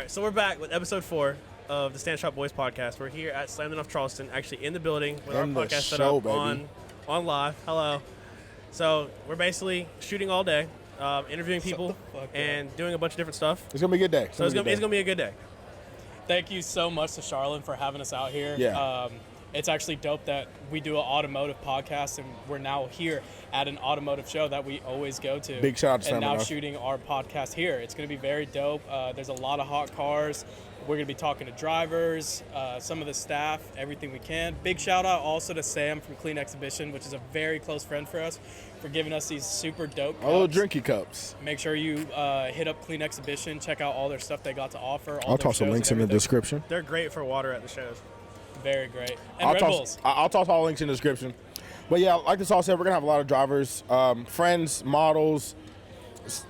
So we're back with episode 4 of the Stand Shop Boys podcast. We're here at Slammedenuff Charleston, actually in the building with our podcast set up on live. Hello. So we're basically shooting all day, interviewing people and doing a bunch of different stuff. It's gonna be a good day. So it's gonna be a good day. Thank you so much to Charleston for having us out here. Yeah. It's actually dope that we do an automotive podcast, and we're now here at an automotive show that we always go to. Big shout out to And now Slammedenuff. shooting our podcast here. It's going to be very dope. There's a lot of hot cars. We're going to be talking to drivers, some of the staff, everything we can. Big shout out also to Sam from Clean Exhibition, which is a very close friend for us, for giving us these super dope cups. Little drinky cups. Make sure you hit up Clean Exhibition. Check out all their stuff they got to offer. I'll toss some links in the description. They're great for water at the shows. Very great. And Red Bulls. I'll toss all the links in the description. But yeah, like this all said, we're going to have a lot of drivers, friends, models,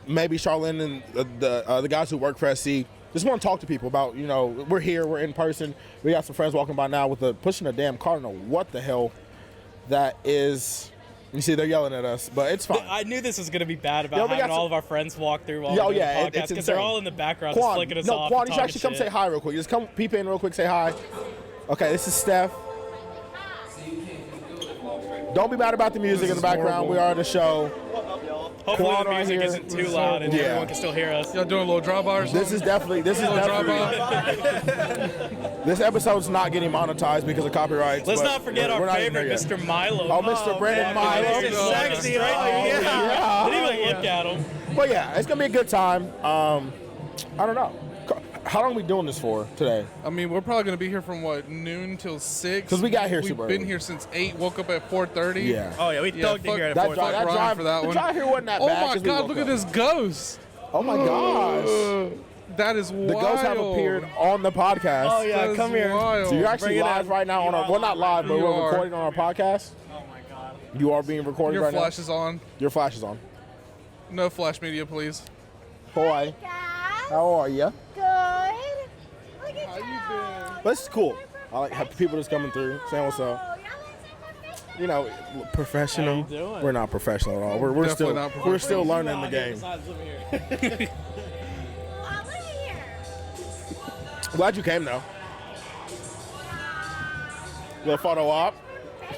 maybe Charlene and the guys who work for SC. Just want to talk to people about, we're here, we're in person. We got some friends walking by now pushing a damn car. I don't know what the hell that is. You see, they're yelling at us, but it's fine. I knew this was going to be bad about having all of our friends walk through while we're doing the podcast, because they're all in the background just flicking us off. Quan, you should actually come say hi real quick. Just come peep in real quick, say hi. Okay, this is Steph. Don't be mad about the music in the background. Horrible. We are the show. Hopefully Quan the music right isn't too loud and everyone can still hear us. Y'all doing a little drop-by or something? This is definitely. This episode's not getting monetized because of copyrights. Let's but not forget we're our not favorite even here yet. Mr. Milo. Oh, Mr. Brandon Milo. Mr. Sexy. Yeah. Didn't even look at him. But yeah, it's gonna be a good time. I don't know. How long are we doing this for today? I mean, we're probably going to be here from, noon till 6? Because we got here We've super been early. here since 8, woke up at 4:30. Yeah. Oh yeah, we thugged it here at That 4. drive, for that the one. drive here wasn't that Oh bad. my 'cause we God, woke look at up. this ghost. Oh my gosh. That is wild. The ghosts have appeared on the podcast. Oh yeah, That come is here. wild. So you're actually Bring it live in. right now on our, well, not live, but You we're are. recording on our podcast. Oh my God. You are being recorded Your right flash is on. now. Your flash is on. No flash media, please. Boy, how are you? Good. Look at How you been? But this is cool. I like have people just coming through, saying what's up. Professional. How you doing? We're not professional at all. We're Definitely still not professional. we're still learning the game. Glad you came though. Little photo op.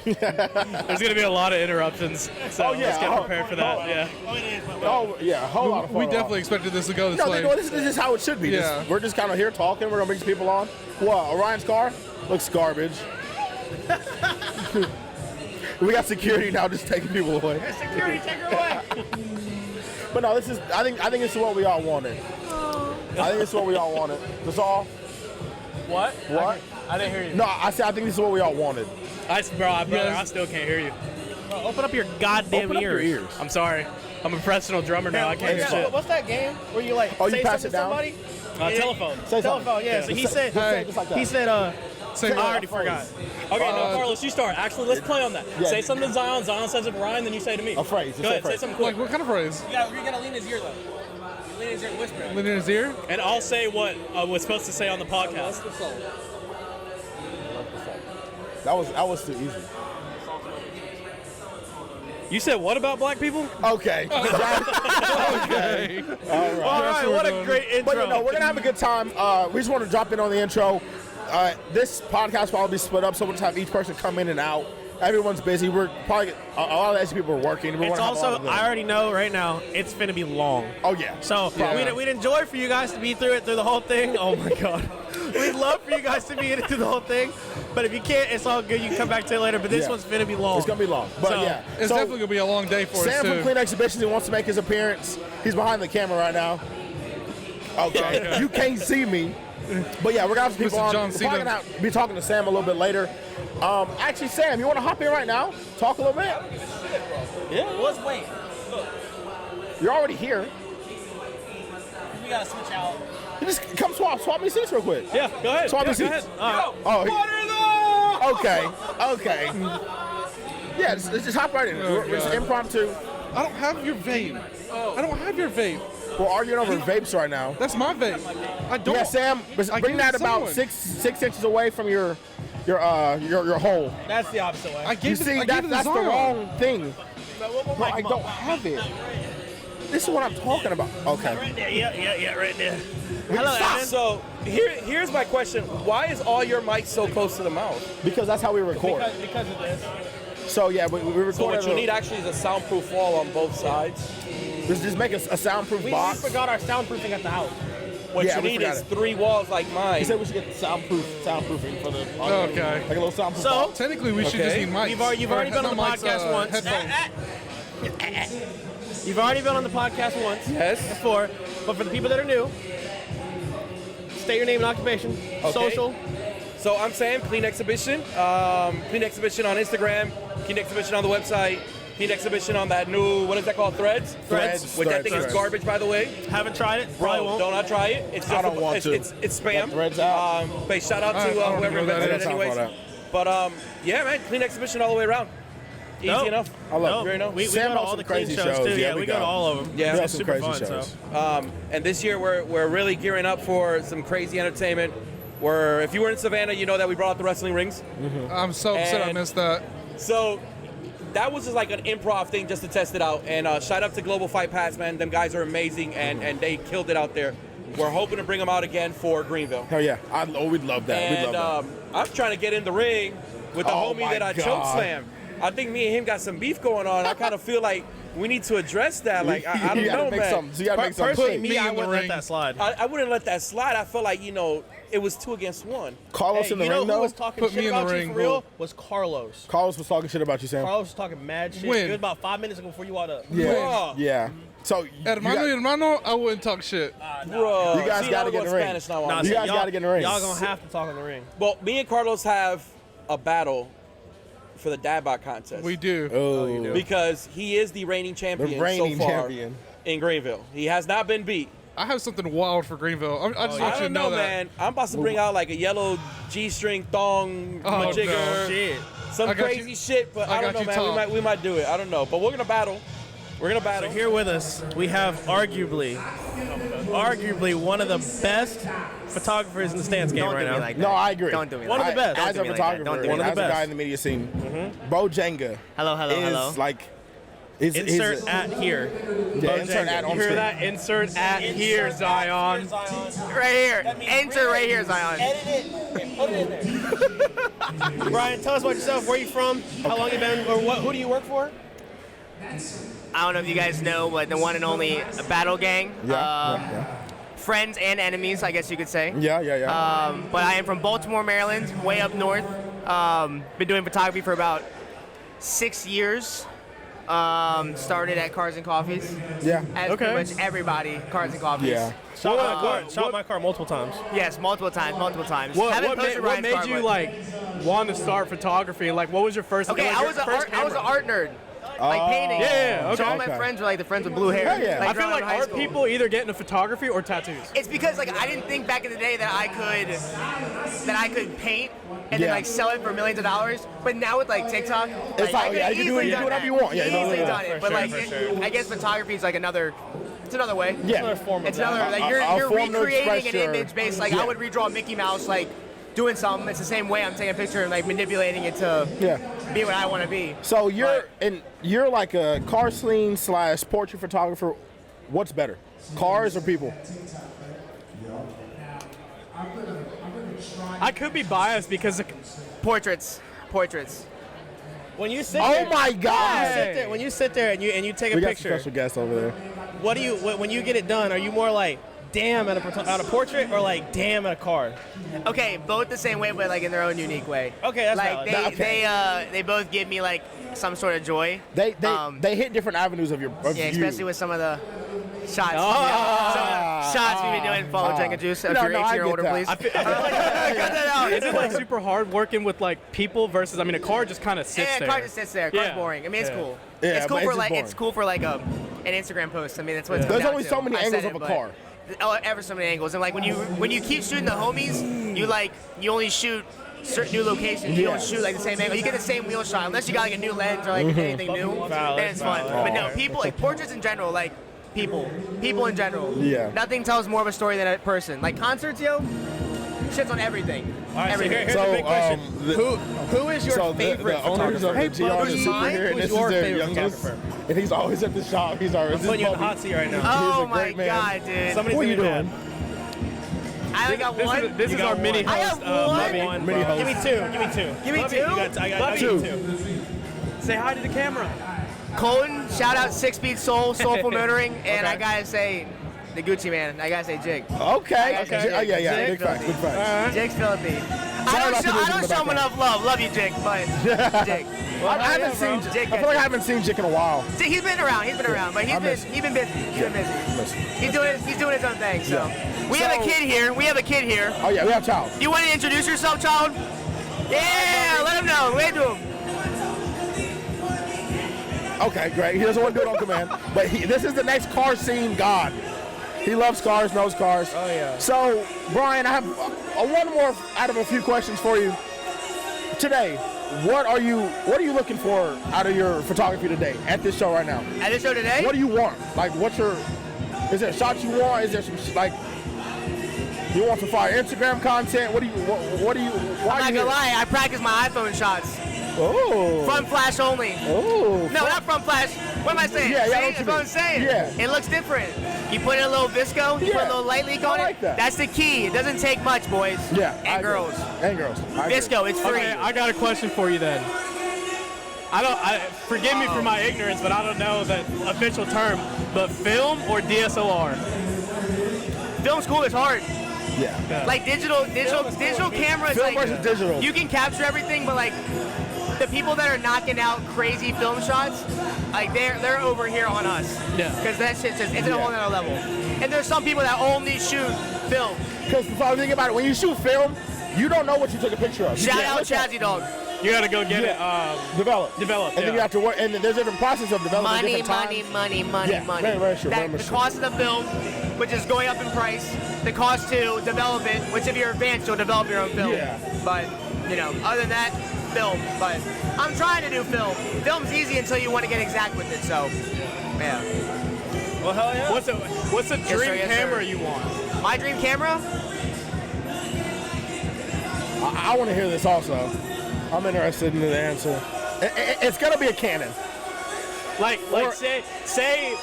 There's going to be a lot of interruptions, so let's get prepared for that. Yeah. Oh yeah, a whole lot of photo We op. definitely expected this to go this No, way. this is how it should be. Yeah. We're just kind of here talking. We're gonna bring some people on. What? Orion's car looks garbage. We got security now, just taking people away. Security, take her away. But no, this is. I think this is what we all wanted. I think this is what we all wanted. That's all. What? What? I didn't hear you. No, I said I think this is what we all wanted. Brother, I still can't hear you. Open up your goddamn Open up your ears. I'm sorry. I'm a professional drummer now. I can't hear shit. What's that game where you like Oh, you say pass something it down? to somebody? Telephone. Say something. Telephone, yeah. So he said, just like that. he said, Say I already forgot. Okay, no, Carlos, you start. Actually, let's play on that. Yeah. Say something to Zion. Zion says it to Ryan, then you say to me. A phrase. Just Go say ahead, say phrase. something quick. Like, what kind of phrase? You gotta lean his ear though. You lean his ear and whisper. Lean in his ear? And I'll say what I was supposed to say on the podcast. That was too easy. You said what about black people? Okay. Okay. All right, what a great intro. But we're gonna have a good time. We just want to drop in on the intro. This podcast will probably be split up, so we'll just have each person come in and out. Everyone's busy. We're probably a lot of these people are working. It's also, I already know right now, it's finna be long. Oh yeah. So Yeah. we'd enjoy for you guys to be through the whole thing. Oh my God. We'd love for you guys to be in it through the whole thing. But if you can't, it's all good. You can come back to it later. But this one's finna be long. It's gonna be long. But So, yeah. It's So, definitely gonna be a long day for us Sam from too. Clean Exhibitions, he wants to make his appearance. He's behind the camera right now. Okay. You can't see me. But yeah, we're gonna have some people Mr. on. John We're Cena. probably gonna be talking to Sam a little bit later. Actually, Sam, you want to hop in right now? Talk a little bit. Yeah. Let's wait. You're already here. We gotta switch out. You just come swap me seats real quick. Yeah, go ahead. Swap me Go seats. ahead. All right. Oh. Okay. Yeah, just hop right in. It's God. impromptu. I don't have your vape. I don't have your vape. We're arguing over vapes right now. That's my vape. I don't. Yeah, Sam, I bring gave that it to about someone. 6 inches away from your hole. That's the opposite way. I You gave it, see, I gave it to that's the Zion. wrong thing. We'll Bro, mic I him don't up. have it. This is what I'm talking about. Okay. Right there. Yeah, right there. Hello, Stop. Evan. So here's my question: why is all your mics so close to the mouth? Because that's how we record. Because of this. So yeah, we record. So what you need actually is a soundproof wall on both sides. just make a soundproof We box. forgot our soundproofing at the house. What Yeah, you we need forgot is it. 3 walls like He mine. said we should get soundproofing for the audio. Okay. Like a little soundproof So- box. Technically, we should just Okay. need mics. You've already been on the Not mics, podcast once. Headphones. You've already been on the podcast once. Yes. Before. But for the people that are new, state your name and occupation, social. So I'm Sam, Clean Exhibition. Clean Exhibition on Instagram, Clean Exhibition on the website, Clean Exhibition on that new, what is that called, Threads? Threads. Which I think Threads. is garbage, by the way. Haven't tried it. Probably Bro, won't. don't not try it. It's just I don't want to. It's spam. That Threads out. But shout out to I don't whoever know that invented is. it anyways. That's But yeah, man, Clean Exhibition all the way around. Easy Dope. enough. I love No, it. know. we Sam go to has all some the clean crazy shows shows. too. Yeah, Yeah, we we go to go. all of them. Yeah. We have It's some super crazy fun. shows. So. And this year we're really gearing up for some crazy entertainment. Where if you were in Savannah, you know that we brought out the wrestling rings. I'm so upset I And- missed that. So that was just like an improv thing just to test it out. And shout out to Global Fight Pass, man. Them guys are amazing and they killed it out there. We're hoping to bring them out again for Greenville. Hell yeah. We'd love that. We'd And love I'm trying to get in the ring with the Oh homie my that I God. choke slammed. I think me and him got some beef going on. I kind of feel like we need to address that. Like I don't You gotta know, make man. something. So you gotta make something. Personally, clean. me, Me I in the wouldn't let ring. that slide. I wouldn't let that slide. I felt like it was 2 against 1. Carlos Hey, in the you know ring who though. was talking Put shit me in the about you ring, for real? bro. Was Carlos. Carlos was talking shit about you, Sam. Carlos was talking mad shit. When? It was about 5 minutes ago before you walked up. Yeah. Bruh. Yeah. So Hermano, I wouldn't talk shit. Bro, You guys see, gotta now get we're in the going ring. Spanish now. Nah, on You me. guys gotta get in the ring. Y'all gonna have to talk in the ring. Well, me and Carlos have a battle for the dad bod contest. We do. Oh, Because he is the reigning champion the reigning so far champion. in Greenville. He has not been beat. I have something wild for Greenville. I just I want you to don't know know, that. man. I'm about to bring out like a yellow G-string thong, Oh, majigger, no. Shit. some I got crazy you- shit. But I I don't got know, you, Tom. man. We might do it. I don't know. But we're gonna battle. We're gonna battle. So here with us, we have arguably one of the best photographers in the stance game Don't right do me now. like that. No, I agree. Don't do me One like of the that. best. As a Don't do me like that. photographer, Don't do me One of like the as a best. guy in the media scene, Bojenga Hello, hello, is hello. like. He's Insert a- at here. Yeah, insert at on You hear screen. that? Insert at here, Zion. Right here. Enter right here, Zion. Edit it and put it in there. Brian, tell us about yourself. Where you from? How long you been? Or what? Who do you work for? I don't know if you guys know, but the one and only Battle Gang. Yeah, Friends and enemies, I guess you could say. yeah. But I am from Baltimore, Maryland, way up north. Been doing photography for about 6 years. Started at Cars and Coffees. Yeah. As pretty much everybody, Cars and Coffees. Yeah. Shot my car. Shot my car multiple times. Yes, multiple times. What Haven't posted what Ryan's made car, you but- like want to start photography? Like, what was your first? Okay, like, I your was an first art nerd. Like painting. Yeah, So all okay. my friends were like the friends with blue hair. Hell yeah. Like, I feel growing like up in high art school. people either get into photography or tattoos. It's because like I didn't think back in the day that I could paint and then Yeah. like sell it for millions of dollars. But now with like TikTok, It's like, yeah, you can do easily it, you done do whatever that. you want. Yeah, you know, easily yeah. done it. But sure, like for sure. I guess photography is like it's another way. Yeah. Another form of It's that. another like A you're form to recreating express an your- image based like Yeah. I would redraw Mickey Mouse like doing something. It's the same way I'm taking a picture and like manipulating it to Yeah. be what I want to be. So you're like a car scene / portrait photographer. What's better, cars or people? I could be biased because Portraits. When you sit Oh there, my God! when you sit there and you take a We got a picture, special guest over there. what do you when you get it done? Are you more like damn at a portrait or like damn at a car? Okay, both the same way, but like in their own unique way. Okay, that's like valid. they both give me like some sort of joy. They hit different avenues of your yeah, especially with some of the shots. Oh. Yeah, some of the shots we've been doing. Follow Jenga Juice. If you're 18 or older, please. Is it like super hard working with like people versus? I mean, a car just kind of sits there. Yeah, a car just sits there. Car's Yeah. boring. I mean, it's cool. Yeah, it's cool but for it's like boring. it's cool for like an Instagram post. I mean, that's what it's There's come only down so to. many I angles said of it, a but- car. Oh, ever so many angles. And like when you keep shooting the homies, you only shoot certain new locations. You don't shoot like the same angle. You get the same wheel shot unless you got like a new lens or like anything new. Then it's fun. But no, people like portraits in general, like people in general. Yeah. Nothing tells more of a story than a person. Like concerts, yo, shit's on everything. All right, so Everything. here's the big question. Who is your So favorite the owners of photographer? the GR who's is super mine? here, and Who's this is your their favorite youngest. photographer? And he's always at the shop. He's always. I'm putting you in the hot seat right now. Oh a my great man. god, dude. Somebody's What are you gonna be doing? mad. I only got one. This You is got our mini one. I host. have one. One, Mini bro. host. Give me two. Give me two. Give me Love two? you. I got Two. two. Say hi to the camera. Colton, shout out 6 Speed Soul, Soulful Motoring, and Okay. I gotta say, the Gucci man. I gotta say Jig. Okay. Okay. Oh, yeah. Jig. Big facts. Big facts. Jig's filthy. out I to don't Jig in show the him background. enough love. Love you, Jig, but Jig. I haven't seen. Jig I feel like I haven't seen Jick in a while. See, he's been around, but he's been busy. He's doing his own thing. So we have a kid here. Oh yeah, we have child. You want to introduce yourself, child? Yeah, let him know. Wave to him. Okay, great. He doesn't want to do it on command, but this is the next car scene god. He loves cars, knows cars. Oh yeah. So, Brian, I have one more out of a few questions for you today. What are you looking for out of your photography today at this show right now? At this show today? What do you want? Like, is there shots you want? Is there some like? You want some fire Instagram content? What do you? Why I'm not gonna lie, I practice my iPhone shots. Oh. Front flash only. Oh. No, not front flash. What am I saying? Yeah, I know See, what that's you what I'm mean. saying. Yeah. It looks different. You put in a little visco, you put Yeah. a little light leak I on like it. that. That's the key. It doesn't take much, boys. Yeah. I And agree. girls. And girls. I agree. Visco, it's free. Okay, I got a question for you then. Forgive me for my ignorance, but I don't know the official term. But film or DSLR? Film school is hard. Yeah. Like digital cameras. Film like, versus digital. You can capture everything, but like the people that are knocking out crazy film shots, like they're over here on us. Yeah. Because that shit's just it's at a whole nother level. And there's some people that only shoot film. Because if I think about it, when you shoot film, you don't know what you took a picture of. You Shout can't out look at it. Chazzy Dog. You gotta go get it. Develop. Develop, And then yeah. you have to work, and there's different process of developing Money, different times. money. Yeah, very true, very The much true. cost of the film, which is going up in price. The cost to develop it, which if you're advanced, you'll develop your own film. Yeah. But, other than that, film. But I'm trying to do film. Film's easy until you want to get exact with it, so, yeah. Well, hell yeah. What's the sir, dream yes, camera sir. you want? My dream camera? I want to hear this also. I'm interested in the answer. It's gonna be a Canon. Like say,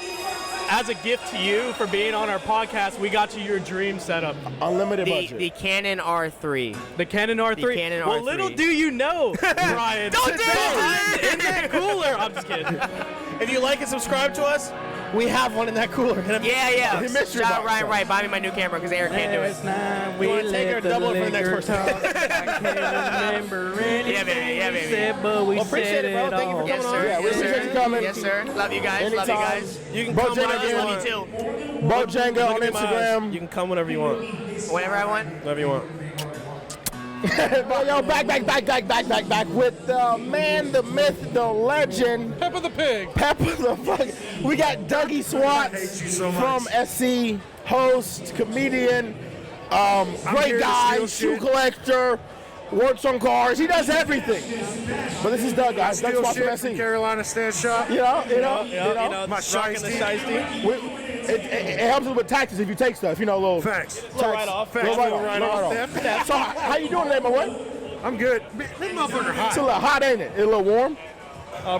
as a gift to you for being on our podcast, we got you your dream setup. Unlimited budget. The Canon R3. The Canon R3. The Canon well, R3. little do you know, Brian. Don't do it! In that cooler. I'm just kidding. If you like and subscribe to us, we have one in that cooler. Yeah. He missed your Shout out box, Ryan though. Wright. Buy me my new camera because Eric can't do it. You want to take it or double it for the next person? Yeah, baby. Well, appreciate it, bro. Thank you for Yes, coming sir. on. Yeah, we Yes, appreciate sir. you coming. Yes, sir. Love you guys. Anytime. Love you guys. You can Bo come Jenga whenever you again. want. Love you too. Bo Jenga on Look at my eyes. Instagram. You can come whenever you want. Whenever I want. Whenever you want. But yo, back with the man, the myth, the legend, Peppa the Pig. Peppa the fuck. We got Dougie Swats from Essie, host, comedian, great guy, shoe collector, works on cars. He does everything. But this is Doug, guys. Doug Swats from Essie. Carolina Stand Shop. You know. My rocking the shiesty. It helps us with taxes if you take stuff. You know, a little Thanks. Little write-off. Little Little write-off. write-off. So how you doing today, my boy? I'm good. This motherfucker hot. It's a little hot, ain't it? It's a little warm.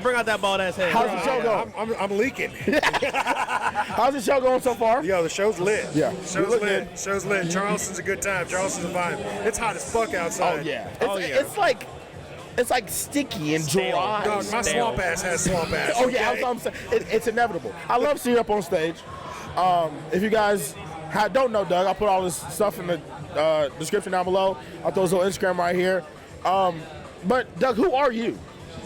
Bring out that bald ass head. How's the show going? I'm leaking. How's the show going so far? Yo, the show's lit. Yeah. Show's We look lit. good. Show's lit. Charleston's a good time. Charleston's a vibe. It's hot as fuck outside. It's like sticky and dry. Dog, my swamp ass has swamp ass. Oh yeah, okay? that's what I'm saying. It's inevitable. I love seeing you up on stage. If you guys don't know Doug, I'll put all this stuff in the description down below. I'll throw his little Instagram right here. But Doug, who are you?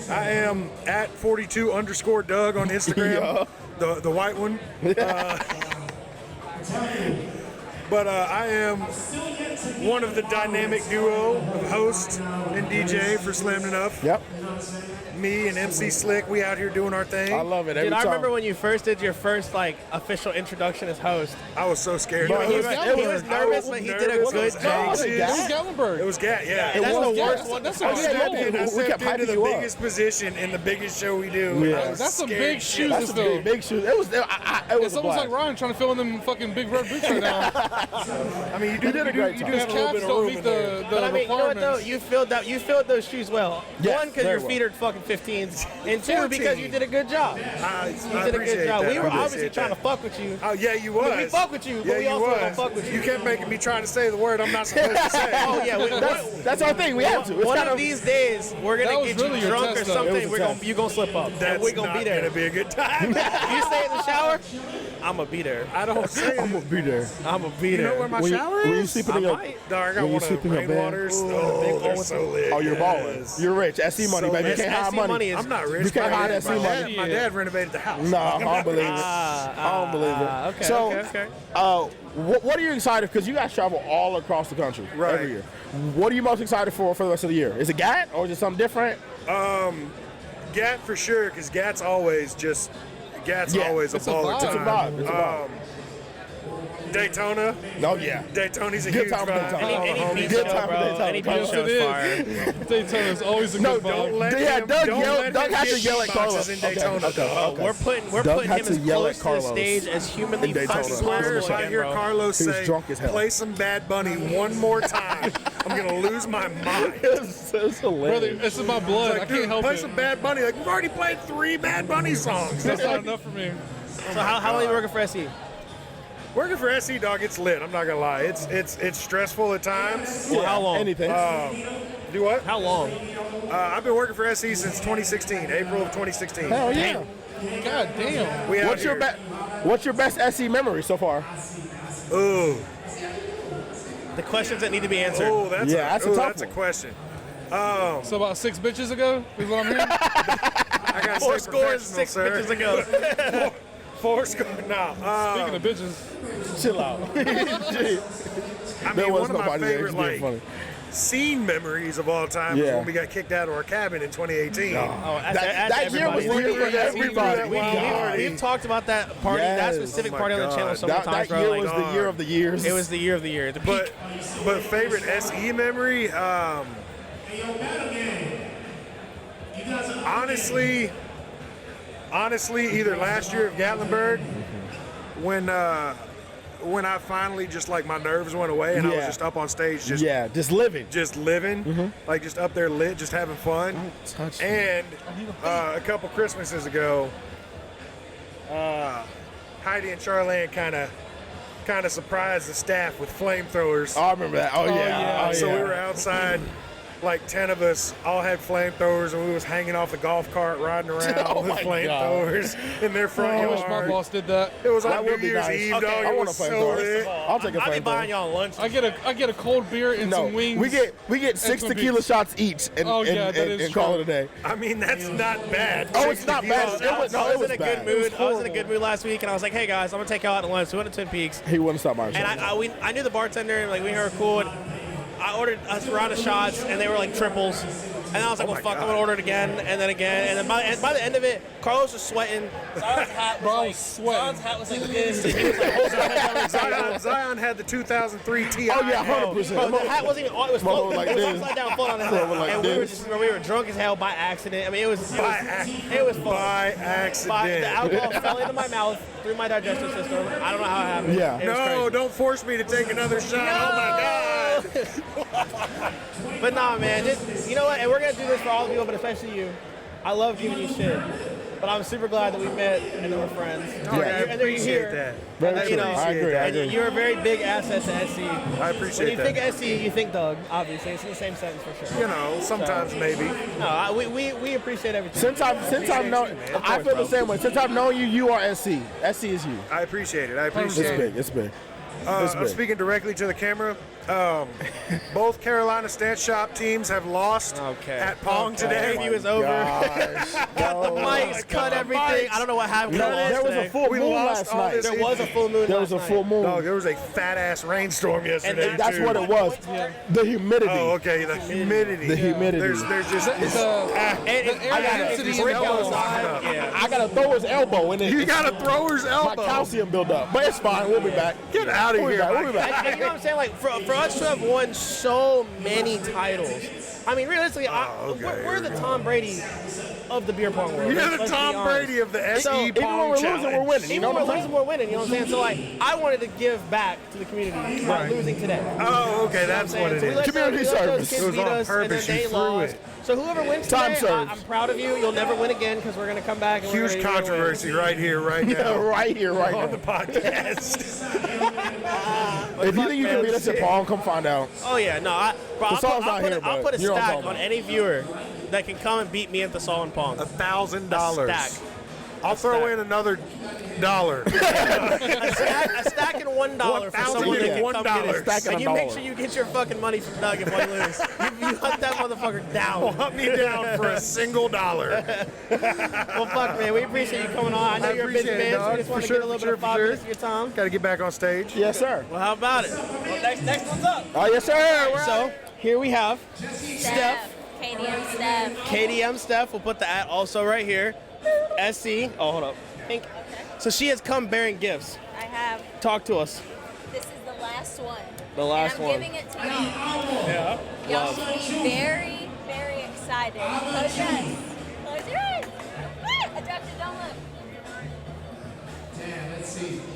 I am at 42_Doug on Instagram, the white one. But I am one of the dynamic duo of host and DJ for Slammedenuff. Yep. Me and MC Slick, we out here doing our thing. I love it. Every Dude, I time. remember when you first did your first like official introduction as host. I was so scared. Bro, He was nervous, but he did a good job. Was it It Gas? was Gatlinburg. It was Gat, yeah. That's was the worst Gas. one. That's to what start. I I said. stepped kept into hyping the you up. biggest position in the biggest show we do. Yeah. I was That's some scared big as shoes, shit. That's though. big shoes. It was It's almost like Ryan trying to fill in them fucking big red boots right now. I mean, you did a great you job. do His have a little calves bit of don't room meet in there. the But I mean, you know what though? requirements. You filled those shoes well. Yes, One, because very your well. feet are fucking 15s, and two, 14. because you did a good job. I You did a appreciate good job. that. We were I obviously appreciate trying to that. fuck with you. Oh yeah, you I was. mean, we fuck with you, but Yeah, we you also was. don't fuck with you. You kept making me trying to say the word I'm not supposed to say. Oh yeah, That's our thing. We have to. It's one kind of these days we're That gonna was get you really your drunk or test, though. something. It was a test. You gonna slip up, and That's we're gonna not be there. gonna be a good time. You stay in the shower, I'm gonna be there. I don't say I'm it. gonna be there. I'm gonna be You there. know where my When you- shower when you is? sleep in I your might. Dog, I got when you one of sleep the in your bed. rainwaters. Ooh, the big Oh, one they're with so lit. Oh, you're balling. Yes. You're rich. SE money, So baby. You rich. can't hide SE money. money is. I'm not rich. You can't my hide dad- SE my money. dad- My dad renovated the house. No, I don't believe it. I don't believe it. Okay, So, okay. what are you excited? Because you guys travel all across the country Right. every year. What are you most excited for the rest of the year? Is it GAT or is it something different? Gat for sure, because Gat's always Yeah. always a It's a baller vibe. It's a time. vibe. It's a vibe. Daytona. Oh yeah. Daytona's a Good huge time for vibe. Daytona. Any beach Good show, time for bro. Daytona. Any Yes, beach show it is is. fire. Daytona is always a No, good Don't vibe. let Yeah, him, Doug don't yelled- let Doug him had to get yell at beatboxers Carlos. in Okay, Daytona, okay. dog. We're putting Doug him had as to yell at close to the Carlos stage as humanly in Daytona. I possible. swear, if I again, hear bro. Carlos He was say, drunk as hell. play some Bad Bunny one more time, I'm going to lose my mind. It's Brother, hilarious. it's in my blood. Like, I can't dude, help play it. some Bad Bunny. Like, we've already played 3 Bad Bunny songs. That's not enough for me. So how long are you working for SE? Working for SE, dog, it's lit. I'm not going to lie. It's stressful at times. Well, how long? Anything. Do what? How long? I've been working for SE since 2016, April of 2016. Hell yeah. God damn. We out What's your best SE memory so far? Ooh. The questions that need to be answered. Oh, that's Yeah, that's a tough that's a one. question. So about 6 bitches ago is what I'm hearing. I got to 4 stay scores, professional, 6 sir. bitches ago. 4 scores. No. Speaking of bitches, Chill out. I There mean, was one of my nobody there. favorite It's being like funny. scene memories of all time was Yeah. when we got kicked out of our cabin in 2018. Oh, That year was the year for everybody. We've talked about that party, that Yes. specific Oh my party on the channel God. several times, That bro. year Like, was the year of the years. it was the year of the year. The peak. But favorite SE memory, honestly, either last year at Gatlinburg, when I finally just like my nerves went away and I was Yeah. just up on stage just living. just living, like just up there lit, just having fun. Touch me. And a couple Christmases ago, Heidi and Charlene kind of surprised the staff with flamethrowers. Oh, I remember that. Oh, yeah. Oh, So yeah. we were outside, like 10 of us all had flamethrowers, and we was hanging off the golf cart, riding around Oh with my flamethrowers in their front I wish my yard. boss did that. It was That on New would be Year's nice. Eve, Okay, dog. I It want was a so flamethrower. lit. I'll take a I'll be flamethrower. buying y'all lunch. I get a cold beer and No, some wings. we get 6 Twin tequila Peaks. shots each and, Oh, yeah, that is and call it a true. day. I mean, that's not bad. Oh, it's not bad. I was in a bad. good mood. I was in a good mood last week, and I was like, "Hey guys, I'm gonna take y'all out to lunch." We went to Twin Peaks, He wouldn't stop by himself. and I knew the bartender, and like we were cool. And I ordered us a round of shots, and they were like triples. And I was like, well, fuck, I'm gonna order it again, and then again. And then by the end of it, Carlos was sweating. Zion's hat was Bro, I like, was sweating. Zion's hat was like this. He was like holding his head down the table. Zion had the 2003 Ti. Oh, yeah, 100%. Bro, the hat wasn't even on. It was Bro, floating. like It was this. upside down, floating on his Bro, head. like And we were this. we were drunk as hell by accident. I mean, it was fun. By accident. The alcohol fell into my mouth through my digestive system. I don't know how it happened. Yeah. It was No, crazy. don't force me to take another shot. Oh my God. But nah, man, just, you know what? And we're gonna do this for all of you, but especially you. I love giving you shit. But I'm super glad that we met and that we're friends. Oh, yeah, I And that you're appreciate here. that. Very And, true. I agree. I and agree. you're a very big asset to SC. I appreciate When you that. think SC, you think Doug. Obviously, it's in the same sentence for sure. You know, sometimes maybe. No, we appreciate everything. Since I've known, I feel the same way. Since I've known you, you are SC. SC is you. I appreciate it. I It's appreciate it. big. It's big. I'm speaking directly to the camera. Both Carolina Stand Shop teams have lost at Pong today. The interview is over. Cut the mics, cut everything. I don't know what happened. There was a full moon last night. There was a full moon. There was a full moon. No, there was a fat ass rainstorm yesterday. And that's what it was. The humidity. Oh, okay. The humidity. The humidity. There's just. I gotta throw his elbow in it. You gotta throw his elbow. My calcium build up, but it's fine. We'll be back. Get out of here. We'll be back. You know what I'm saying? Like for us to have won so many titles. I mean, realistically, we're the Tom Brady of the beer pong world. You're the Tom Brady of the SE Pong even when we're Challenge. losing, we're winning. Even when we're losing, we're winning. You know what I'm saying? So like, I wanted to give back to the community by losing today. Oh, okay, that's what it is. Community service. It was on purpose. You threw it. So whoever wins Time today, served. I'm proud of you. You'll never win again because we're gonna come back. And we're Huge gonna controversy right here, right now. Right here, right on now. the podcast. If you think you can beat us at Pong, come find out. Oh yeah, no, I'll put a you know what I'm stack talking on any viewer that can come and beat me at the Saw and Pong. $1,000. Stack. I'll throw in another $1. A stack and $1 for someone that can come get it. Stack and And you $1. make sure you get your fucking money from Doug if I lose. You hunt that motherfucker down. Hunt me down for a single $1. Well, fuck, man. We appreciate you coming on. I know you're a busy appreciate it, man, so we dog. just want For to get a sure, little for bit of sure, 5 for minutes of your time. Got to get back on stage. Yes, sir. Well, how about it? Well, next one's up. Oh, yes, sir. So, here we have Steph. KDM Steph. KDM Steph. We'll put the at also right here. Essie. Oh, hold up. Pink. So she has come bearing gifts. I have. Talk to us. This is the last one. The last and I'm one. giving it to y'all. Yeah. Y'all should be very, very excited. Close your eyes. Close your eyes. Adjusted, don't look.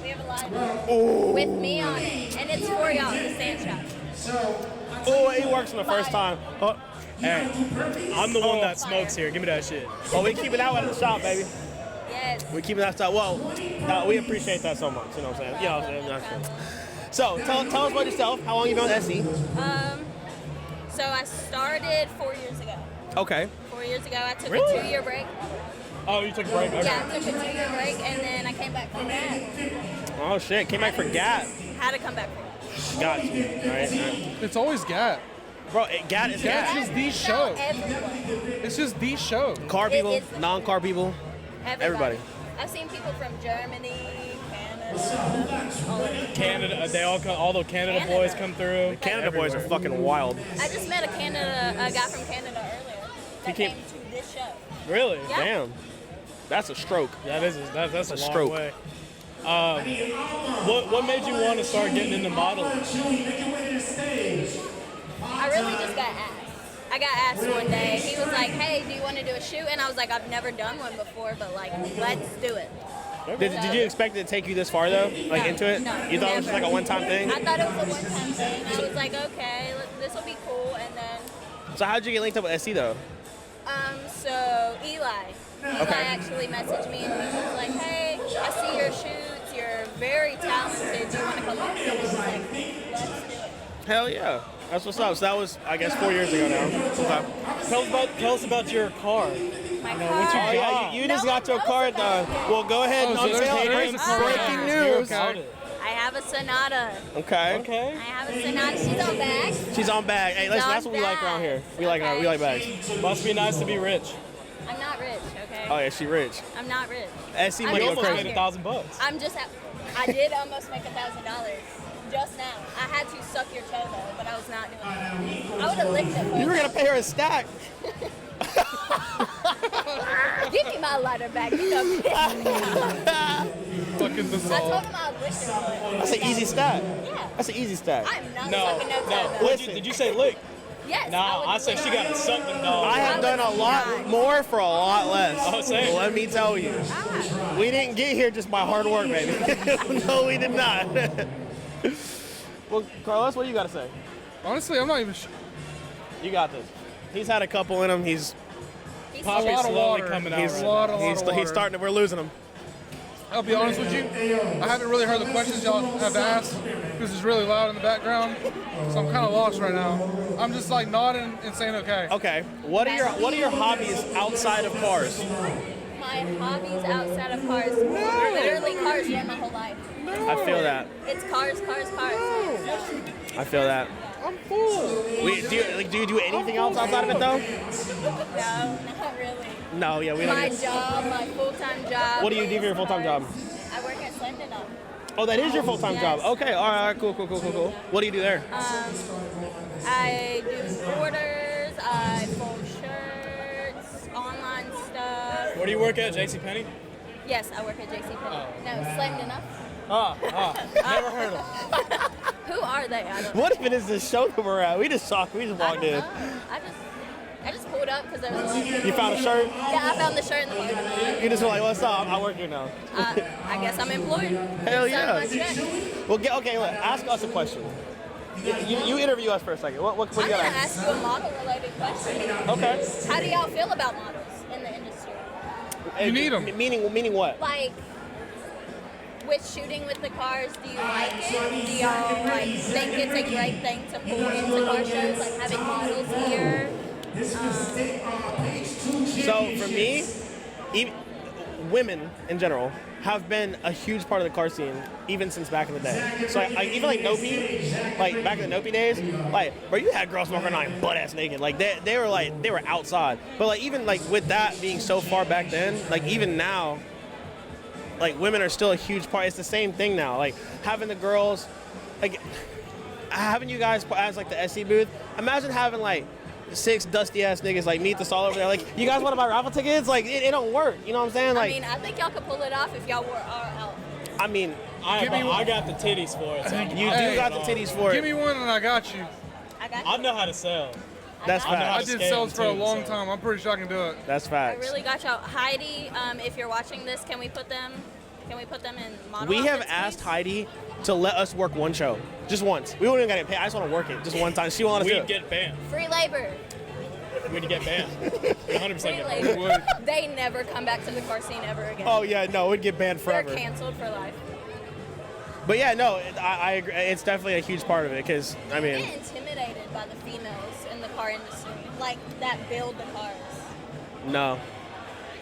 We have a live with me on it. And it's for y'all, the Stand Shop. Oh, it works on the first time. Oh, Hey, I'm the one that smokes here. Give me that shit. oh, we keep it out at the shop, baby. Yes. We keep it that stuff. Well, we appreciate that so much. You know what I'm saying? You know what I'm saying? So, tell us about yourself. How long you been with Essie? So I started 4 years ago. Okay. 4 years ago, I took Really? a 2-year break. Oh, you took a break? Okay. Yeah, I took a 2-year break, and then I came back for that. Oh shit! Came back for GAT. Had to come back for that. Got you. Right. It's always GAT. Bro, GAT is GAT GAT. is the show. Everyone. It's just the show. Car people, It's- non-car people. Everybody. I've seen people from Germany, Canada, all over. Canada, they all come. All the Canada boys come through. Canada boys are fucking wild. I just met a guy from Canada earlier that came- came to this show. Really? Yeah. Damn. That's a stroke. That's a long stroke. way. What made you want to start getting into modeling? I really just got asked. I got asked one day. He was like, "Hey, do you want to do a shoot?" And I was like, "I've never done one before, but like, let's do it." Did you expect it to take you this far though? Like No, into it? no, You thought it was just never. like a one-time thing? I thought it was a one-time thing. I was like, "Okay, this will be cool." And then, So how'd you get linked up with SC though? so Eli actually messaged me and he was like, "Hey, I see your shoots. You're very talented. Do you want to come with me?" And I was like, "Let's do it." Hell yeah. That's what's up. So that was, I guess, 4 years ago now. Okay. Tell us about your car. My what's your car. Oh, yeah, you just No got your one car knows about done. it. Well, go ahead and Oh, so there's unveil a car breaking now. news. Okay. I have a Sonata. Okay. Okay. I have a Sonata. She's on bag. She's on bag. Hey, listen, that's what we like around here. We like bags. Must be nice to be rich. I'm not rich, okay? Oh yeah, she rich. I'm not rich. SC I'm money go just Almost out crazy. made here. $1,000. I'm just I did almost make $1,000 just now. I had to suck your toe though, but I was not doing it. I would have licked it. You were gonna pay her a stack. Give me my lighter back. You know, Fucking I bizarre. told him I'd lick it. That's an easy stack. Yeah. That's an easy stack. I'm not No, sucking no toe no. though. Listen, did you say lick? Yes. Nah, I said she got a something dog. I have done a lot more for a lot less. Oh, same. Let me tell you. We didn't get here just by hard work, baby. No, we did not. Well, Carlos, what do you got to say? Honestly, I'm not even sure. You got this. He's had a couple in him. He's Poppy A lot of slowly water. coming out. he's right a lot of he's water. starting to. We're losing him. I'll be honest with you. I haven't really heard the questions y'all have asked because it's really loud in the background. So I'm kind of lost right now. I'm just like nodding and saying okay. Okay. What are your hobbies outside of cars? My hobbies outside of cars, literally cars, my whole life. I feel that. It's cars. I feel that. I'm full. Do you do anything else outside of it though? No, not really. No, yeah, we don't. My job, my full-time job. What do you do for your full-time job? I work at Slammedenuff. Oh, that is your full-time Yes. job. Okay, all right, cool. What do you do there? I do orders, I fold shirts, online stuff. Where do you work at, JCPenney? Yes, I work at JCPenney. No, Slammedenuff. Never heard of Who are they? I don't know. What even is this show that we're at? We just walked I in. don't know. I just pulled up because there was one. You found a shirt? Yeah, I found the shirt in the parking lot. You just were like, what's up? I work here now. I guess I'm employed. Hell Sign yeah. my check. Well, okay, look, ask us a question. You interview us for a second. What do I'm you going got? to ask you a model-related question. Okay. How do y'all feel about models in the industry? You need 'em. Meaning what? Like, with shooting with the cars, do you like it? Do y'all like think it's a great thing to pull into car shows, like having models here? So for me, even women in general have been a huge part of the car scene even since back in the day. So even like Nopi, like back in the Nopi days, like bro, you had girls walking around butt ass naked, like they were outside. But like even like with that being so far back then, like even now, like women are still a huge part. It's the same thing now. Like having the girls, like having you guys as like the Essie booth. Imagine having like 6 dusty ass niggas like meet us all over there. Like, you guys want to buy raffle tickets? Like, it don't work. You know what I'm saying? Like, I mean, I think y'all could pull it off if y'all wore our outfit. I mean, I got the titties for it. So you do got the titties for Give it. me one and I got you. I got I know how to sell. That's I know how I facts. to did scam sales for a too, long so. time. I'm pretty sure I can do it. That's I facts. really got y'all. Heidi, if you're watching this, can we put them in model We have outfits, asked please? Heidi to let us work one show. Just once. We won't even get paid. I just want to work it. Just one time. She wanted us to do We'd it. get banned. Free labor. We'd get banned. We'd 100% Free get banned. labor. They never come back to the car scene ever again. Oh, yeah. No, we'd get banned They're forever. canceled for life. But yeah, no, I agree. It's definitely a huge part of it because, I I mean, get intimidated by the females in the car industry, like that build the cars. no.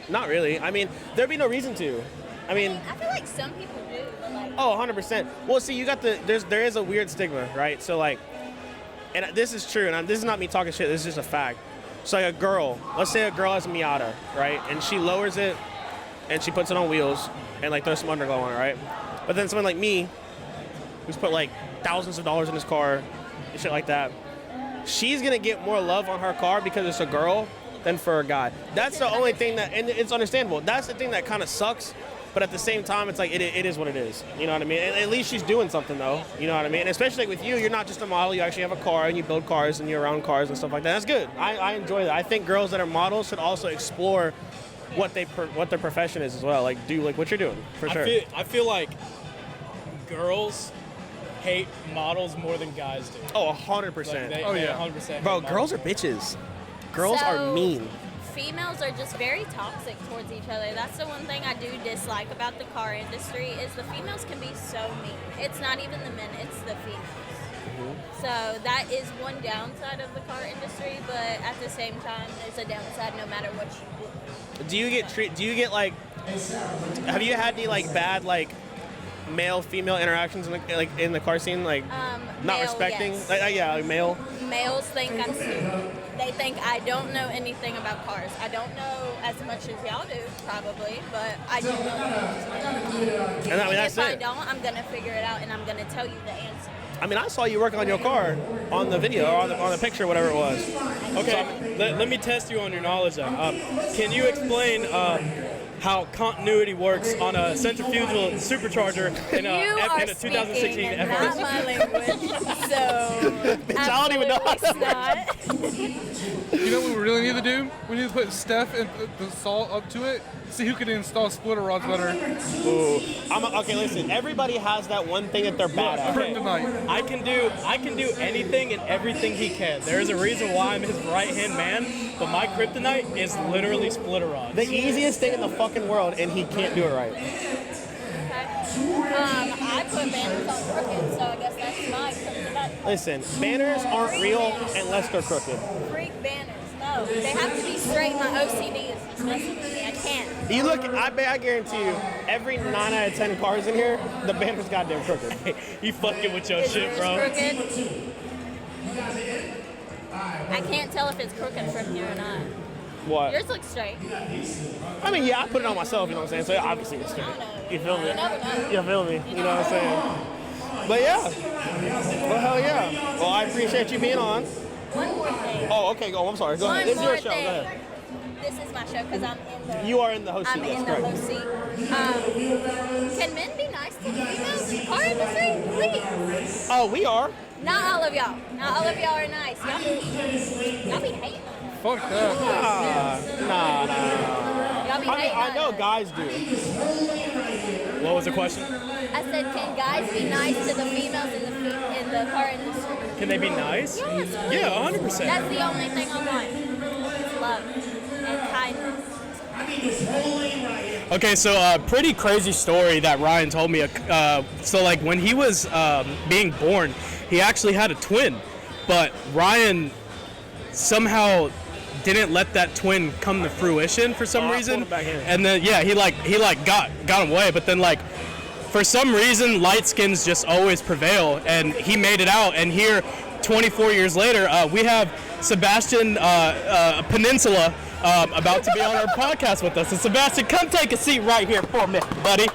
Not really. I mean, there'd be no reason to. I mean, I feel like some people do, but like. oh, 100%. Well, see, you got there is a weird stigma, right? So like, and this is true, and this is not me talking shit. This is just a fact. So like a girl, let's say a girl has a Miata, right? And she lowers it, and she puts it on wheels, and like throws some underglow on it, right? But then someone like me, who's put like thousands of dollars in his car, and shit like that, she's gonna get more love on her car because it's a girl than for a guy. That's the only thing that, and it's understandable. That's the thing that kind of sucks. But at the same time, it's like, it is what it is. You know what I mean? At least she's doing something, though. You know what I mean? And especially like with you, you're not just a model. You actually have a car, and you build cars, and you're around cars and stuff like that. That's good. I enjoy that. I think girls that are models should also explore what their profession is as well. Like, do like what you're doing, for sure. I feel like girls hate models more than guys do. Oh, 100%. Like, they 100% Bro, hate girls are models. bitches. Girls are So, mean. Females are just very toxic towards each other. That's the one thing I do dislike about the car industry is the females can be so mean. It's not even the men, it's the females. So that is one downside of the car industry, but at the same time, there's a downside no matter what you do. Do you get like, have you had any like bad like male female interactions in the car scene, like not Male, respecting? yes. Like Male. Males think I'm stupid. They think I don't know anything about cars. I don't know as much as y'all do, probably, but I do know. And I mean, that's if I it. don't, I'm gonna figure it out and I'm gonna tell you the answer. I mean, I saw you working on your car on the video or on the picture, whatever it was. Okay, let me test you on your knowledge then. Can you explain how continuity works on a centrifugal supercharger in a 2016 Not FRS? my language, so Bitch, I don't even know how that not. You know what we really need to do? We need to put Steph and the salt up to it. See who can install splitter rods better. Ooh. Okay, listen. Everybody has that one thing that they're bad at. Kryptonite. I can do anything and everything he can. There is a reason why I'm his right-hand man, but my kryptonite is literally splitter rods. The easiest thing in the fucking world, and he can't do it right. I put banners on crooked, so I guess that's my kryptonite. Listen, banners aren't real unless they're crooked. Freak banners. No, they have to be straight. My OCD is just messing with me. I can't. You look, I guarantee you, every 9 out of 10 cars in here, the bumper's goddamn crooked. You fucking with your shit, bro. Crooked. I can't tell if it's crooked from here or not. What? Yours looks straight. I mean, yeah, I put it on myself, you know what I'm saying? So obviously it's straight. I don't know. You feel me? You never know. You feel me? You know what I'm saying? But yeah. Well, hell yeah. Well, I appreciate you being on. One more thing. Oh, okay, go. I'm sorry. Go ahead. It's your show. Go ahead. This is my show because I'm in the. You are in the host seat. I'm Yes, in the correct. host seat. Can men be nice to the females in the car industry? Please. Oh, we are. Not all of y'all. Not all of y'all are nice. Y'all be hating. Fuck that. Nah. Y'all be hating. I know on us. guys do. What was the question? I said, can guys be nice to the females in the car industry? Can they be nice? Yes. Yeah, 100%. That's the only thing I want. Is love and kindness. Okay, so pretty crazy story that Ryan told me. So like when he was being born, he actually had a twin, but Ryan somehow didn't let that twin come to fruition for some reason. And then yeah, he got him away, but then like for some reason light skins just always prevail, and he made it out. And here 24 years later, we have Sebastian Peninsula about to be on our podcast with us. And Sebastian, come take a seat right here for me, buddy.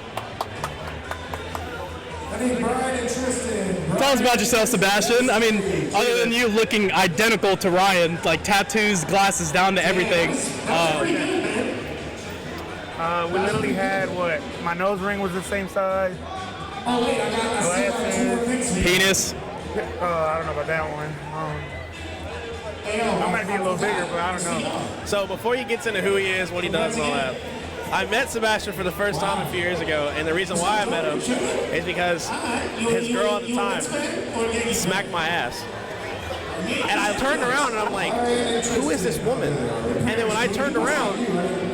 Tell us about yourself, Sebastian. I mean, other than you looking identical to Ryan, like tattoos, glasses, down to everything. We literally had my nose ring was the same size. Glasses. Penis. I don't know about that one. I might be a little bigger, but I don't know. So before he gets into who he is, what he does, and all that, I met Sebastian for the first time a few years ago, and the reason why I met him is because his girl at the time smacked my ass. And I turned around and I'm like, who is this woman? And then when I turned around,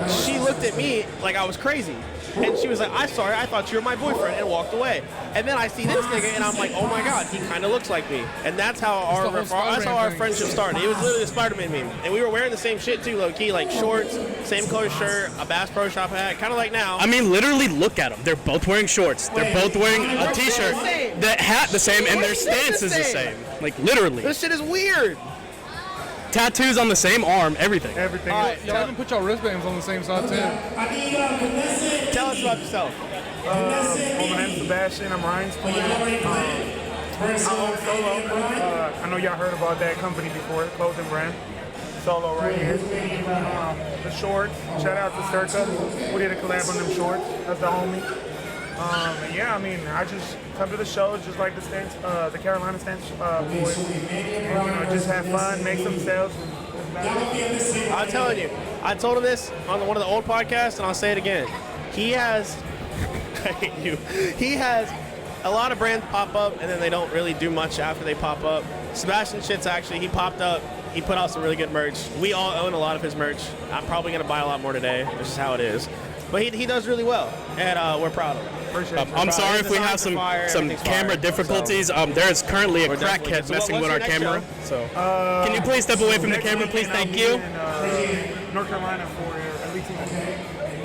she looked at me like I was crazy. And she was like, I'm sorry, I thought you were my boyfriend, and walked away. And then I see this nigga, and I'm like, oh my God, he kind of looks like me. And that's how our friendship started. It was literally a Spider-Man meme. And we were wearing the same shit too, low-key, like shorts, same color shirt, a Bass Pro Shop hat, kind of like now. I mean, literally look at them. They're both wearing shorts. They're both wearing a t-shirt. The hat the same, and their stance is the same. Like, literally. This shit is weird. Tattoos on the same arm, everything. Everything. Y'all haven't put y'all wristbands on the same side, too. Tell us about yourself. My name's Sebastian. I'm Ryan's twin. I own Solo. I know y'all heard about that company before, clothing brand. Solo right here. The shorts. Shout out to Circa. We did a collab on them shorts. That's the homie. And yeah, I mean, I just come to the shows just like the Carolina Stance boys. And, just have fun, make some sales. I'm telling you, I told him this on one of the old podcasts, and I'll say it again. He has, I hate you. He has a lot of brands pop up, and then they don't really do much after they pop up. Sebastian Shit's actually, he popped up. He put out some really good merch. We all own a lot of his merch. I'm probably going to buy a lot more today. This is how it is. But he does really well, and we're proud of him. I'm sorry if we have some camera difficulties. There is currently a crackhead messing with our camera. So, can you please step away from the camera, please? Thank you. In North Carolina for at least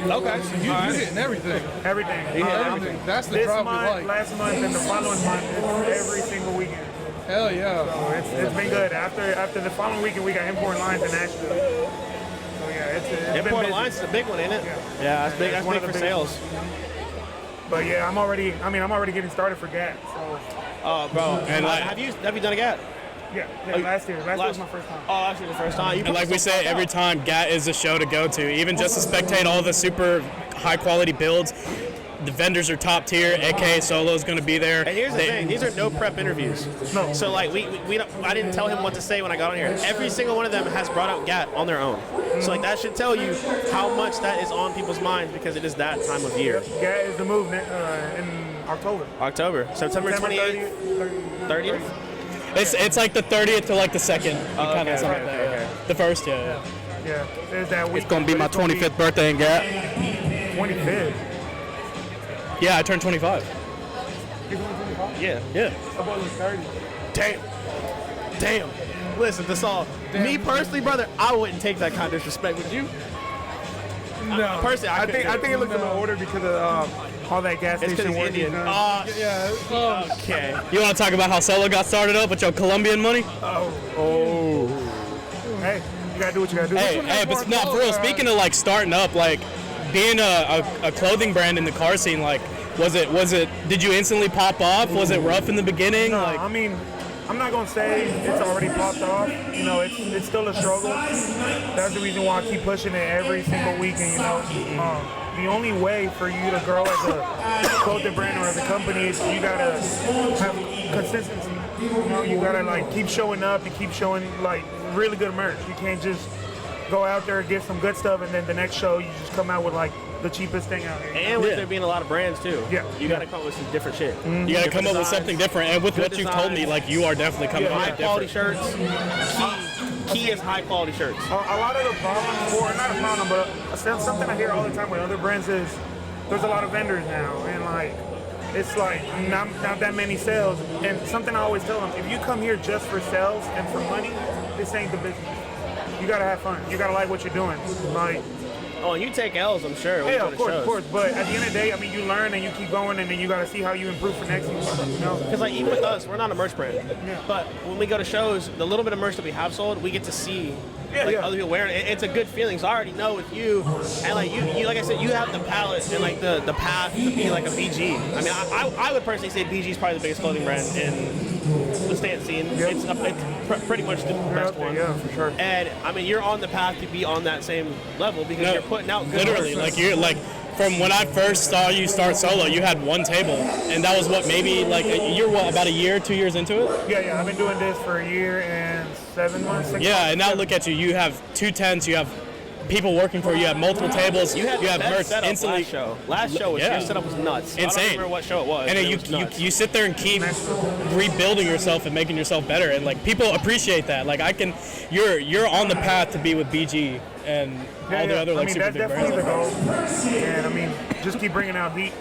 Okay. So you're hitting everything. everything. Everything. That's the This crowd we month, like. last month, and the following month, it's every single weekend. Hell yeah. So it's been good. After the following weekend, we got import lines in Nashville. So yeah, it's been Import busy. Alliance is a big one, ain't it? Yeah, that's big. That's one big of for the biggest. sales. But yeah, I'm already getting started for GAT. So Oh, bro. And have you done a GAT? yeah, last year. Last year was my first time. Oh, actually the first time. And like we say every time, GAT is a show to go to. Even just to spectate all the super high quality builds. The vendors are top tier. AK Solo's going to be there. And here's the thing: these are no prep interviews. No. So like we don't, I didn't tell him what to say when I got on here. Every single one of them has brought up GAT on their own. So like that should tell you how much that is on people's minds because it is that time of year. GAT is the movement in October. September 28th, 30th. It's like the 30th to like the 2nd. Kind of something like that. okay. The first, yeah. Yeah, there's that week. It's going to be my 25th birthday in GAT. 25th. Yeah, I turned 25. You're going 25? Yeah. I thought it was 30. Damn. Listen, this all. Me personally, brother, I wouldn't take that kind of disrespect. Would you? No. Personally, I think it looks a little older because of all that gas It's station because work he's he's Indian. done. Okay. You want to talk about how Solo got started up with your Colombian money? Hey, you gotta do what you gotta do. Hey, but not for real. Speaking of like starting up, like being a clothing brand in the car scene, like was it? Did you instantly pop off? Was it rough in the beginning? No, Like, I mean, I'm not gonna say it's already popped off. You know, it's still a struggle. That's the reason why I keep pushing it every single week. And you know, the only way for you to grow as a clothing brand or as a company is you gotta have consistency. You know, you gotta like keep showing up and keep showing like really good merch. You can't just go out there and get some good stuff and then the next show you just come out with like the cheapest thing out here. And with there being a lot of brands too. Yeah. You got to come up with some different shit. you got to come up with something different. And with what you've told me, like you are definitely coming up High with quality different. shirts. Key is high quality shirts. A lot of the problems, or not a problem, but something I hear all the time with other brands is there's a lot of vendors now, and like it's like not that many sales. And something I always tell them: if you come here just for sales and for money, this ain't the business. You gotta have fun. You gotta like what you're doing. Like, Oh, and you take L's, I'm sure. when you yeah, go of to course, shows. of course. But at the end of the day, I mean, you learn and you keep going, and then you gotta see how you improve for next year. You know? Because like even with us, we're not a merch brand. But when we go to shows, the little bit of merch that we have sold, we get to see other people wearing it. It's a good feeling. So I already know with you, and like you like I said, you have the palette and like the path to be like a BG. I mean, I would personally say BG is probably the biggest clothing brand in the stand scene. It's pretty much the best one. Yeah, for sure. And I mean, you're on the path to be on that same level because you're putting out good Literally, merch. like you're like. From when I first saw you start Solo, you had one table, and that was what, maybe like you're about a year, 2 years into it? Yeah. I've been doing this for a year and 7 months. 6 months. Yeah, and now look at you. You have 2 tents, you have people working for you, you have multiple tables, You had the have best merch setup instantly. last show. Last show was your setup was nuts. I don't Insane. remember what show it was. And but then it was nuts. you sit there and keep rebuilding yourself and making yourself better, and like people appreciate that. Like you're on the path to be with BG and all the other like super that's big definitely brands. the goal. And I mean, just keep bringing out heat.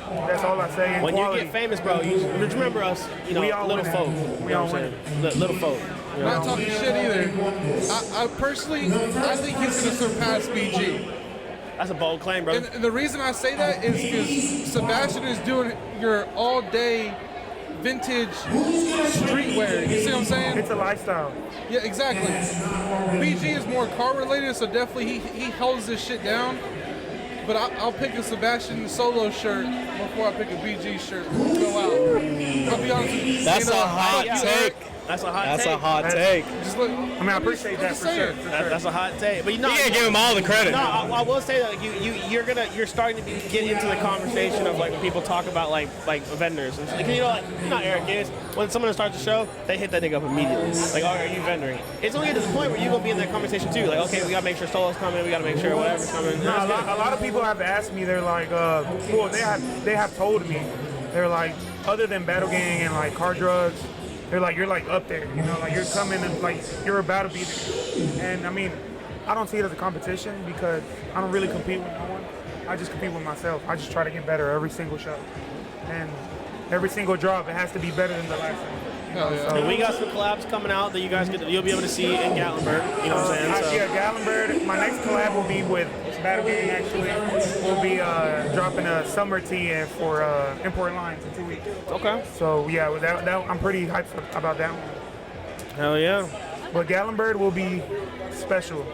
That's all I say. And When quality. you get famous, bro, you just remember us, you know, We all little winning. folk. We You know all what I'm saying? Little folk. You know? Not talking shit either. I personally, I think he's going to surpass BG. That's a bold claim, bro. And the reason I say that is because Sebastian is doing your all-day vintage streetwear. You see what I'm saying? It's a lifestyle. Yeah, exactly. BG is more car related, so definitely he holds this shit down. But I'll pick a Sebastian Solo shirt before I pick a BG shirt. Go out. I'll be honest with you. That's You know, a hot fuck you, take. That's a hot That's take. a hot take. Just look, I mean, I appreciate that for sure. That's a hot take. But you know, You can't give him all the credit. No, I will say that like, you're starting to get into the conversation of like when people talk about like vendors and like, you know, like, you know how Eric is. When someone starts a show, they hit that nigga up immediately. Like, oh, are you vendoring? It's only to the point where you gonna be in that conversation too. Like, okay, we gotta make sure Solo's coming. We gotta make sure whatever's coming. No, a lot of people have asked me. They're like, well, they have told me. They're like, other than Battle Gang and like Car Drugs, they're like, you're like up there. You know, like you're coming and like you're about to be there. And I mean, I don't see it as a competition because I don't really compete with no one. I just compete with myself. I just try to get better every single show. And every single drop, it has to be better than the last one. You know, so. And we got some collabs coming out that you'll be able to see in Gatlinburg. You know what I'm saying? So. Yeah, Gatlinburg. My next collab will be with Battle Gang. Actually, we'll be dropping a summer tee in for Import Lines in 2 weeks. Okay. So yeah, with that I'm pretty hyped about that one. Hell yeah. But Gatlinburg will be special. It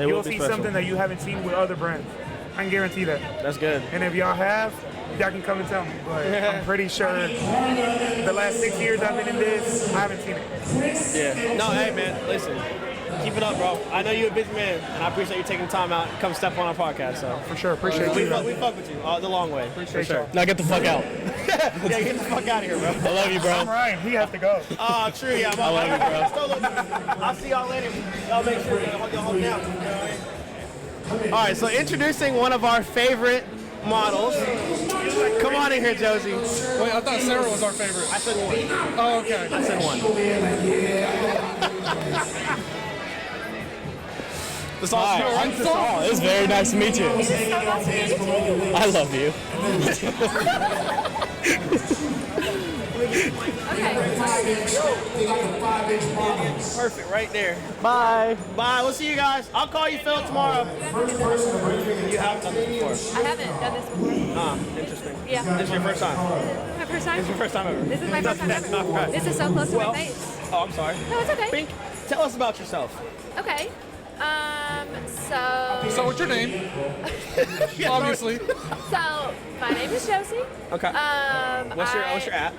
will You'll be see special. something that you haven't seen with other brands. I can guarantee that. That's good. And if y'all have, y'all can come and tell me. But I'm pretty sure the last 6 years I've been in this, I haven't seen it. Yeah. No, hey man, listen. Keep it up, bro. I know you're a busy man, and I appreciate you taking time out and come step on our podcast. So For sure, appreciate we you. fuck with you the long way. Appreciate for sure. y'all. Now get the fuck out. Yeah, get the fuck out of here, bro. I love you, bro. I'm Ryan. He has to go. Oh, true. Yeah, I love you, bro. I'll see y'all later. Y'all make sure y'all hold down. All right, so introducing one of our favorite models. Come on in here, Josie. wait, I thought Sarah was our favorite. I said one. Oh, okay. I said one. This all Hi, I'm Saul. It's very nice to meet you. I love you. Perfect, right there. Bye. Bye. We'll see you guys. I'll call you, Phil, tomorrow. You have done this before. I haven't done this before. Interesting. Yeah. This is your first time. My first time? This is your first time ever. This is my first time ever. Right. This is so close to my face. Oh, I'm sorry. No, it's okay. Pink, tell us about yourself. Okay. So what's your name? Obviously. So my name is Josie. Okay. What's your app?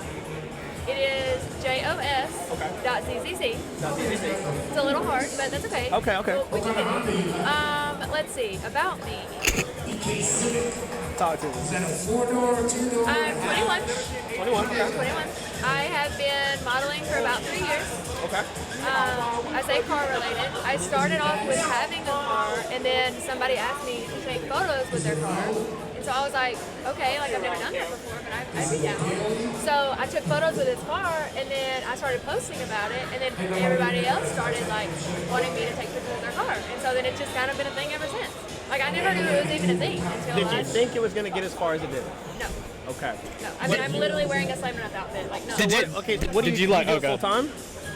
It is jos.zzz. It's a little hard, but that's okay. Okay. We can get it. Let's see, about me. Talk to me. I'm 21. 21, okay. 21. I have been modeling for about 3 years. Okay. I say car related. I started off with having a car, and then somebody asked me to take photos with their car. And so I was like, okay, like I've never done that before, but I'd be down. So I took photos with his car, and then I started posting about it, and then everybody else started like wanting me to take pictures with their car. And so then it's just kind of been a thing ever since. Like I never knew it was even a thing until Did you think it was going to get as far as it did? No. Okay. No. I mean, I'm literally wearing a Slammedenuff outfit. Like, no. What do you like? Do full time?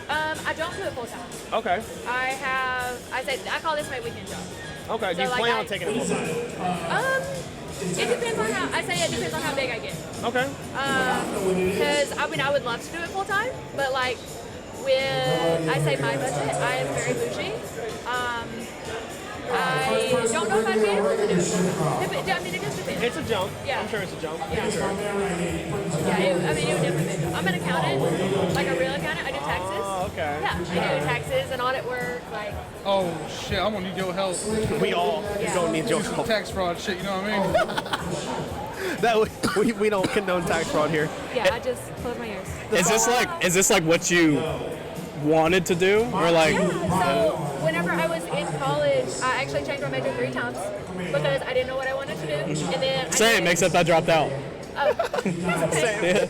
I don't do it full time. Okay. I call this my weekend job. Okay. Do you plan on taking it full time? It depends on how big I get. Okay. Because I would love to do it full time, but like with my budget, I am very bougie. I don't know if I'd be able to do it. It just depends. It's a jump. Yeah. I'm sure it's a jump. Yeah. It would definitely be. I'm an accountant, like a real accountant. I do taxes. Oh, okay. Yeah, I do taxes and audit work. Like. Oh shit, I'm gonna need your help. We all don't need your Some help. tax fraud shit, you know what I mean? We don't condone tax fraud here. Yeah, I just close my ears. Is this like what you wanted to do, or like? Yeah. So whenever I was in college, I actually changed my major 3 times because I didn't know what I wanted to do, and then Same, except I dropped out. Oh, that's okay.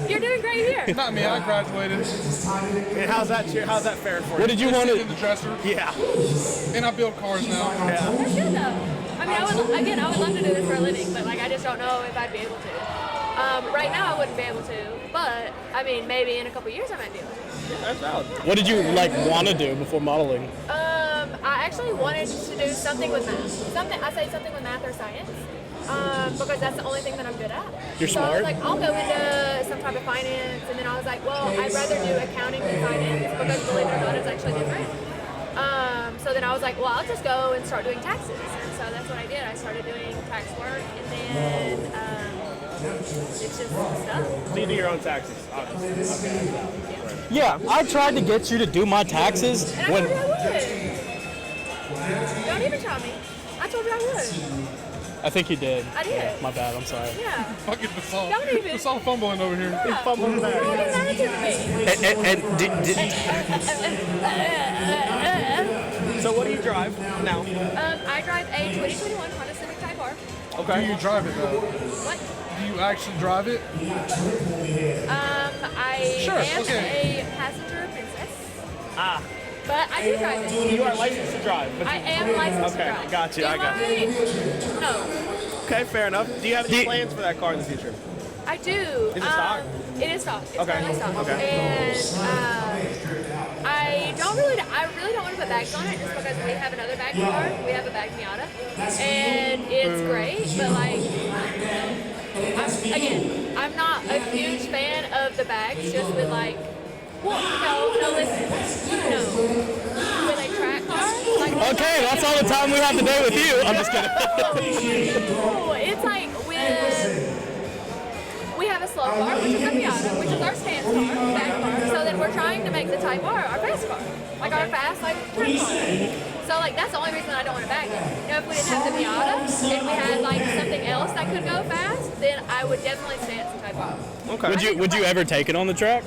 You're doing great here. Not me, I graduated. And how's that faring for you? What did you want In to? the dresser. Yeah. And I build cars now. Yeah. That's good though. I mean, I would love to do this for a living, but like I just don't know if I'd be able to. Right now, I wouldn't be able to, but I mean, maybe in a couple years I might be able to. That's valid. What did you like want to do before modeling? I actually wanted to do something with math. Something with math or science. Because that's the only thing that I'm good at. You're so smart. I was like, I'll go into some type of finance, and then I was like, well, I'd rather do accounting than finance because believe it or not, it's actually different. So then I was like, well, I'll just go and start doing taxes. And so that's what I did. I started doing tax work, and then it's just stuff. So you do your own taxes, obviously. Okay. Yeah, I tried to get you to do my taxes And I told you I would. Don't even try me. I told you I would. I think you did. I did. Yeah, my bad. I'm sorry. Yeah. Fucking Basal. Don't even. Basal fumbling over here. He's fumbling back. Don't get attitude to me. So what do you drive now? I drive a 2021 Honda Civic Type R. Okay. Do you drive it though? What? Do you actually drive it? I am a passenger princess. Ah. But I do drive it. You are licensed to drive. But I am licensed to drive. Okay, got you. I got you. No. Okay, fair enough. Do you have any plans for that car in the future? I do. Is it stock? It is stock. It's Okay. currently stock. Okay. And I really don't want to put bags on it just because we have another bag car. We have a bag Miata. And it's great, but like, I'm not a huge fan of the bags just with like, listen, with a track car. Like, Okay, that's all the time we have today with you. I'm just kidding. It's like we have a slow car, which is a Miata, which is our stance car, bag car. So then we're trying to make the Type R our fast car, like our fast like track car. So like that's the only reason I don't want to bag it. If we didn't have the Miata and we had like something else that could go fast, then I would definitely stance the Type R. Okay. Would you ever take it on the track?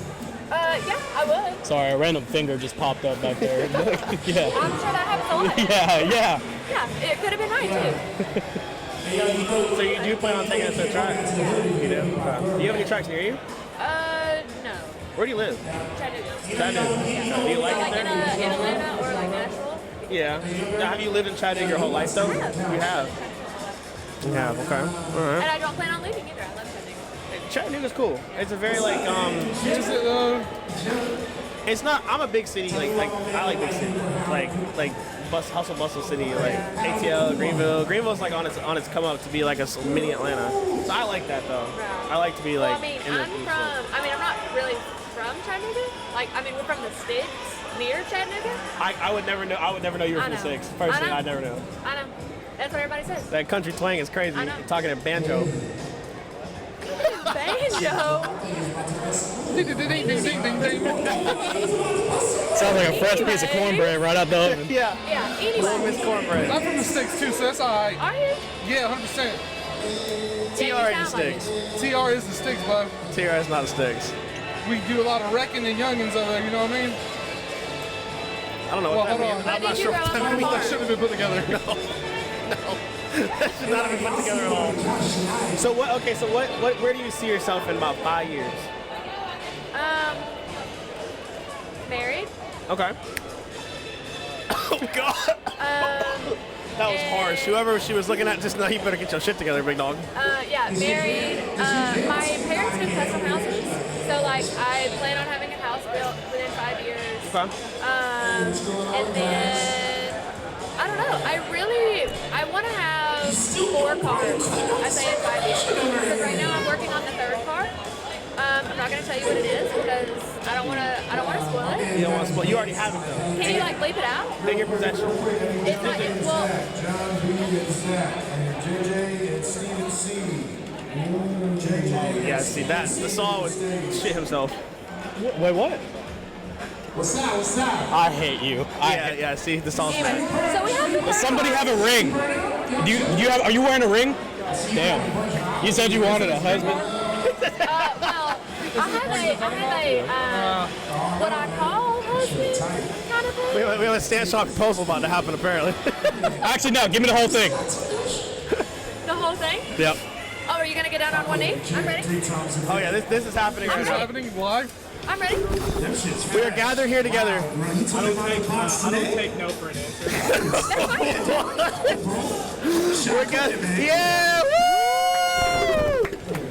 Yeah, I would. Sorry, a random finger just popped up back there. Yeah. I'm sure that happens a lot. Yeah. Yeah, it could have been mine too. So you do plan on taking us to the track? You do? Okay. Do you have any tracks near you? No. Where do you live? Chattanooga. Chattanooga. Do you like it Like there? in Atlanta or like Nashville. Yeah. Now, have you lived in Chattanooga your whole life though? I have. You have. You have. Okay. All right. And I don't plan on leaving either. I love Chattanooga. Chattanooga's cool. It's a very like Is it though? it's not. I'm a big city. Like I like big city. Like hustle bustle city. Like ATL, Greenville. Greenville's like on its come up to be like a mini Atlanta. So I like that though. I like to be like. Well, I'm not really from Chattanooga. Like, I mean, we're from the sticks near Chattanooga. I would never know. I would never know you were from the sticks. Personally, I never know. I know. That's what everybody says. That country twang is crazy. You're talking in banjo. Banjo. Sounds like a fresh piece of cornbread right out the oven. Yeah. Yeah. Anyway. Little Miss Cornbread. I'm from the sticks too, so that's alright. Are you? Yeah, 100%. TR is the sticks. TR is the sticks, bud. TR is not the sticks. We do a lot of wrecking and youngins over there, you know what I mean? I don't know what that means. I'm not sure what that means. That should have been put together. No. That should not have been put together at all. So what? Okay. So where do you see yourself in about 5 years? Married. Okay. Oh God. That was harsh. Whoever she was looking at just now, you better get your shit together, big dog. Yeah, married. My parents do custom houses, so like I plan on having a house built within 5 years. Okay. And then I don't know. I want to have 4 cars. I say in 5 years because right now I'm working on the 3rd car. I'm not gonna tell you what it is because I don't want to spoil it. You don't want to spoil. You already have it though. Can you like bleep it out? They're in your possession. It's not. Well. Yeah. See that the song was shit himself. Wait, what? What's up? I hate you. Yeah. See the song's Anyway, bad. so we have the Does somebody have a ring? Are you wearing a ring? Damn. You said you wanted a husband. Well, I have what I call husband kind of thing. We have a stand shop proposal about to happen apparently. Actually, no. Give me the whole thing. The whole thing? Yep. Oh, are you gonna get down on one knee? I'm ready. Oh yeah, this is happening right now. Happening live? I'm ready. We are gathered here together. I don't take no for an answer. We're gathered. Yeah! Woo!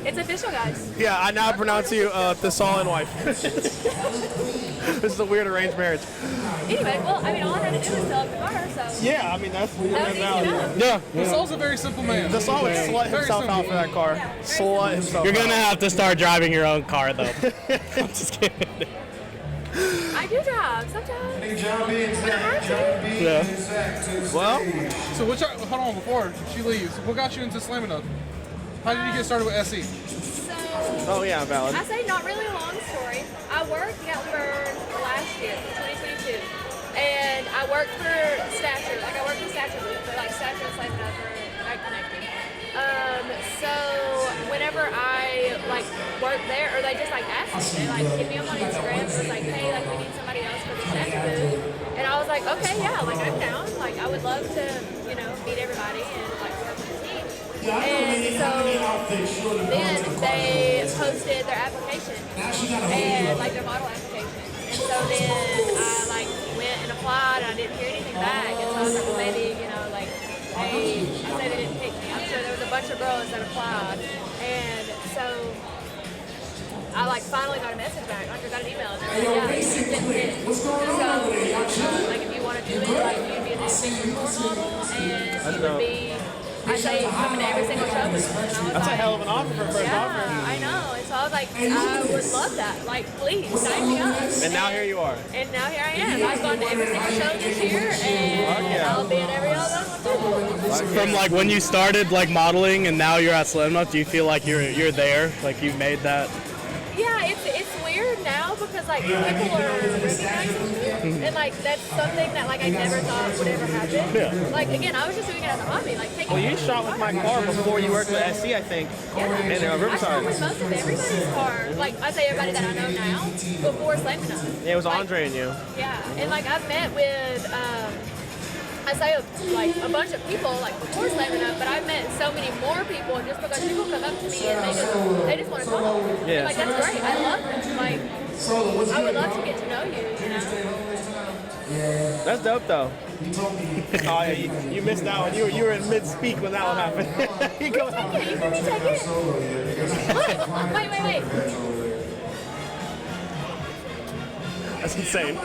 It's official, guys. Yeah, I now pronounce you Thessalon wife. This is a weird arranged marriage. Anyway, well, I mean, all I had to do was fill up the car, so. Yeah, I mean that's That was easy enough. Yeah. Gasol's a very simple man. Thessalon would slut Very himself out simple. for that car. Slut himself. You're gonna out. have to start driving your own car, though. I'm just kidding. I do drive sometimes. When I have to. Yeah. Well, So hold on, before she leaves, what got you into Slammedenuff? How did you get started with Essie? So. oh yeah, valid. I say not really a long story. I worked for last year, 2022, and I worked for Stature. Like I worked for Stature Loop, but like Stature and Slammedenuff are like connected. So whenever I like worked there, or they just like asked me, they like hit me up on Instagram. It was like, hey, like we need somebody else for the Stature booth, and I was like, okay, yeah, like I'm down. Like I would love to, meet everybody and like work with the team. And so then they posted their application and like their model application. And so then I like went and applied and I didn't hear anything back. And so I was like, well, maybe, I say they didn't pick me. I'm sure there was a bunch of girls that applied. And so I like finally got a message back. Like I got an email and they're like, yeah, you didn't hit. So like if you want to do it, like you'd be an assistant model and you would be I say coming to every single show with them. And I was That's like, a hell of an offer for a first offer. yeah, I know. And so I was like, I would love that. Like, please, sign me up. And now here you are. And now here I am. I've gone to every single show this year, and I'll be at every other one too. From like when you started like modeling and now you're at Slammedenuff, do you feel like you're there? Like you made that? Yeah, it's weird now because like people are recognizing me, and like that's something that like I never thought would ever happen. Yeah. Like again, I was just doing it as a hobby, like taking. Well, you shot with my car before you worked with Essie, I think. Yeah. In I shot Riverside. with most of everybody's car. Like I say, everybody that I know now before Slammedenuff. Yeah, it was like, Andre and you. Yeah, and like I've met with. I say like a bunch of people like before Slammedenuff, but I've met so many more people just because people come up to me and they just want to talk. Yeah. Like that's great. I love that. Like I would love to get to know you. That's dope though. Oh yeah, you missed that one. You were in mid-speak when that one happened. He goes, Wait. That's insane.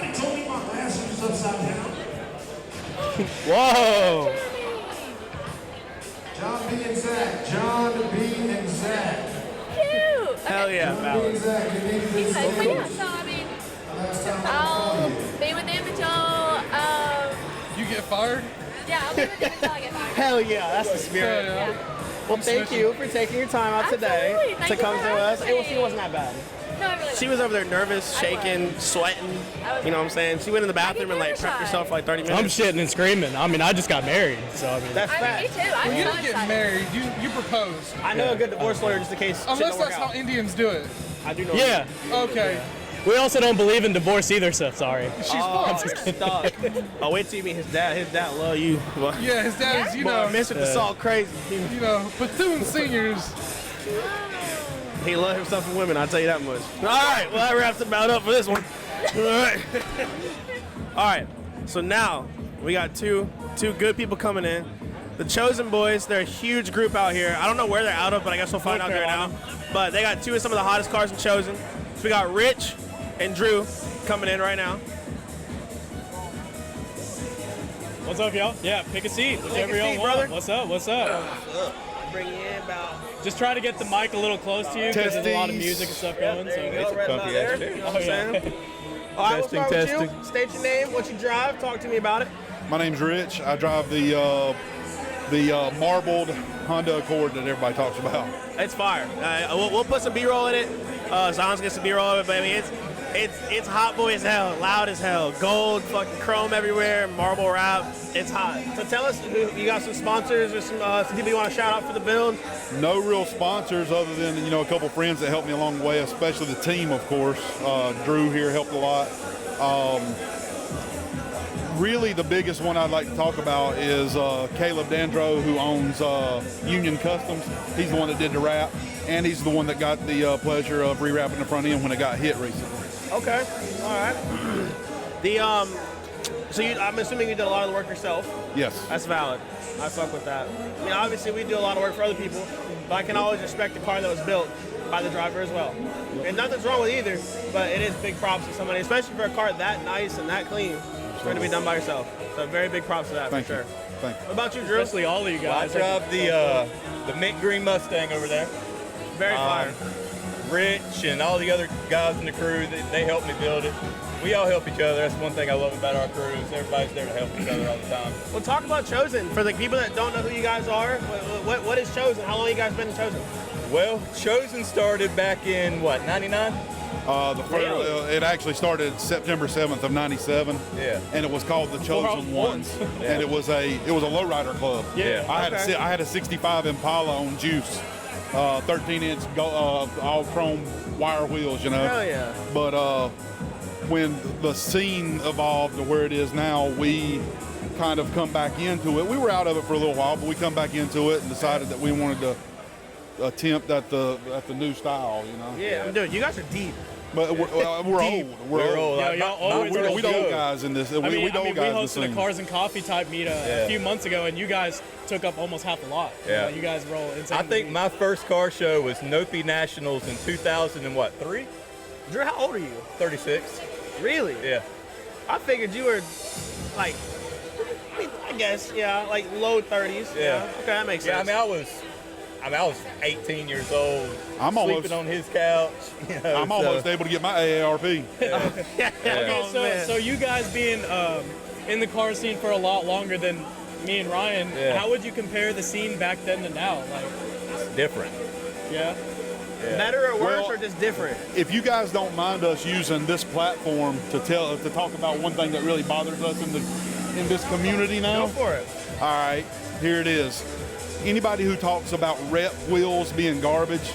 Whoa. John B. and Zach. Cute. Hell yeah, Valid. But yeah, so I mean, I'll be with them until, You get fired? yeah, I'll be with them until I get fired. Hell yeah, that's the spirit. Yeah. Well, thank you for taking your time out today Absolutely. to Thank come you to for us. having She me. wasn't that bad. No, I really She was over there nervous, shaking, sweating. You know what I'm saying? She went in the bathroom and like prepped herself for like 30 minutes. I'm shitting and screaming. I mean, I just got married, so I mean. That's I mean, me fast. too. I'm Well, you so didn't get excited. married. You proposed. I know a good divorce lawyer just in case shit Unless don't work that's out. how Indians do it. I do know. Yeah. Okay. We also don't believe in divorce either, so sorry. She's Oh, fucked. dog. Oh, wait till you meet his dad. His dad love you. Yeah, his dad is, you Boy, know, Mr. Dassault crazy. you know, Bethune seniors. He loved himself and women, I'll tell you that much. All right, well, that wraps about up for this one. All right. All right, so now we got two good people coming in. The Chosen Boys, they're a huge group out here. I don't know where they're out of, but I guess we'll find out there now. But they got two of some of the hottest cars in Chosen. So we got Rich and Drew coming in right now. What's up, y'all? Yeah, pick a seat. Whichever a y'all seat, want. brother. What's up? Bring you in about... Just try to get the mic a little close to you because there's a lot of music and stuff going. There you So. go, right about there. You know what I'm saying? All right, we'll start with you. State your name, what you drive, talk to me about it. My name's Rich. I drive the marbled Honda Accord that everybody talks about. It's fire. We'll put some B-roll in it. Zion's get some B-roll of it, but I mean, it's hot boy as hell, loud as hell, gold, fucking chrome everywhere, marble wrap. It's hot. So tell us, you got some sponsors or some people you want to shout out for the build? No real sponsors other than, you know, a couple friends that helped me along the way, especially the team, of course. Drew here helped a lot. Really, the biggest one I'd like to talk about is Caleb Dandro, who owns Union Customs. He's the one that did the wrap, and he's the one that got the pleasure of rewrapping the front end when it got hit recently. Okay, all right. So I'm assuming you did a lot of the work yourself. Yes. That's valid. I fuck with that. I mean, obviously we do a lot of work for other people, but I can always respect the car that was built by the driver as well. And nothing's wrong with either, but it is big props to somebody, especially for a car that nice and that clean, for it to be done by yourself. So very big props to that, Thank for you. sure. Thank you. What about you, Drew? Especially all of you guys. Well, I drive the mint green Mustang over there. Very fire. Rich and all the other guys in the crew, they helped me build it. We all help each other. That's one thing I love about our crew is everybody's there to help each other all the time. Well, talk about Chosen. For the people that don't know who you guys are, what is Chosen? How long have you guys been in Chosen? Well, Chosen started back in, what, 99? It actually started September 7th of 97. Yeah. And it was called the Chosen Ones. Yeah. And it was a lowrider club. Yeah. I had a 65 Impala on juice, 13-inch all chrome wire wheels, you know. Hell yeah. But when the scene evolved to where it is now, we kind of come back into it. We were out of it for a little while, but we come back into it and decided that we wanted to attempt at the new style, you know. Yeah, dude, you guys are deep. But we're old. We're old. Yeah, y'all always We go. old guys in this. We old we guys in this hosted a thing. Cars and Coffee type meet a few months ago, and you guys took up almost half the lot. Yeah. You guys roll insane. I think my first car show was Nopi Nationals in 2003? Drew, how old are you? 36. Really? Yeah. I figured you were like, I guess, yeah, like low 30s. Yeah. Okay, that makes sense. Yeah, I was 18 years old, almost- sleeping on his couch. You know, I'm almost able to get my AARP. Okay, so you guys being in the car scene for a lot longer than me and Ryan, how would you compare the scene back then to now? Like, It's different. yeah. Better or worse Well, or just different? If you guys don't mind us using this platform to talk about one thing that really bothers us in this community now. Go for it. All right, here it is. Anybody who talks about rep wheels being garbage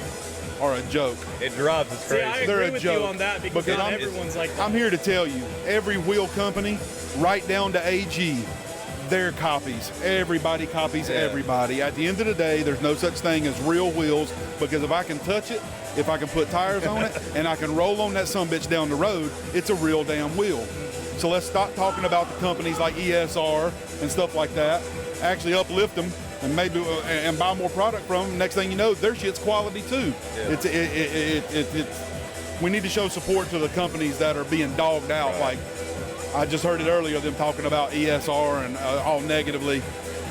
are a joke. It drives us crazy. See, I They're agree a with joke. you on that because not everyone's like that. I'm here to tell you, every wheel company, right down to AG, they're copies. Everybody copies everybody. At the end of the day, there's no such thing as real wheels, because if I can touch it, if I can put tires on it, and I can roll on that sumbitch down the road, it's a real damn wheel. So let's stop talking about the companies like ESR and stuff like that. Actually uplift them and maybe and buy more product from them. Next thing you know, their shit's quality too. Yeah. It's we need to show support to the companies that are being dogged out. Right. Like I just heard it earlier, them talking about ESR and all negatively.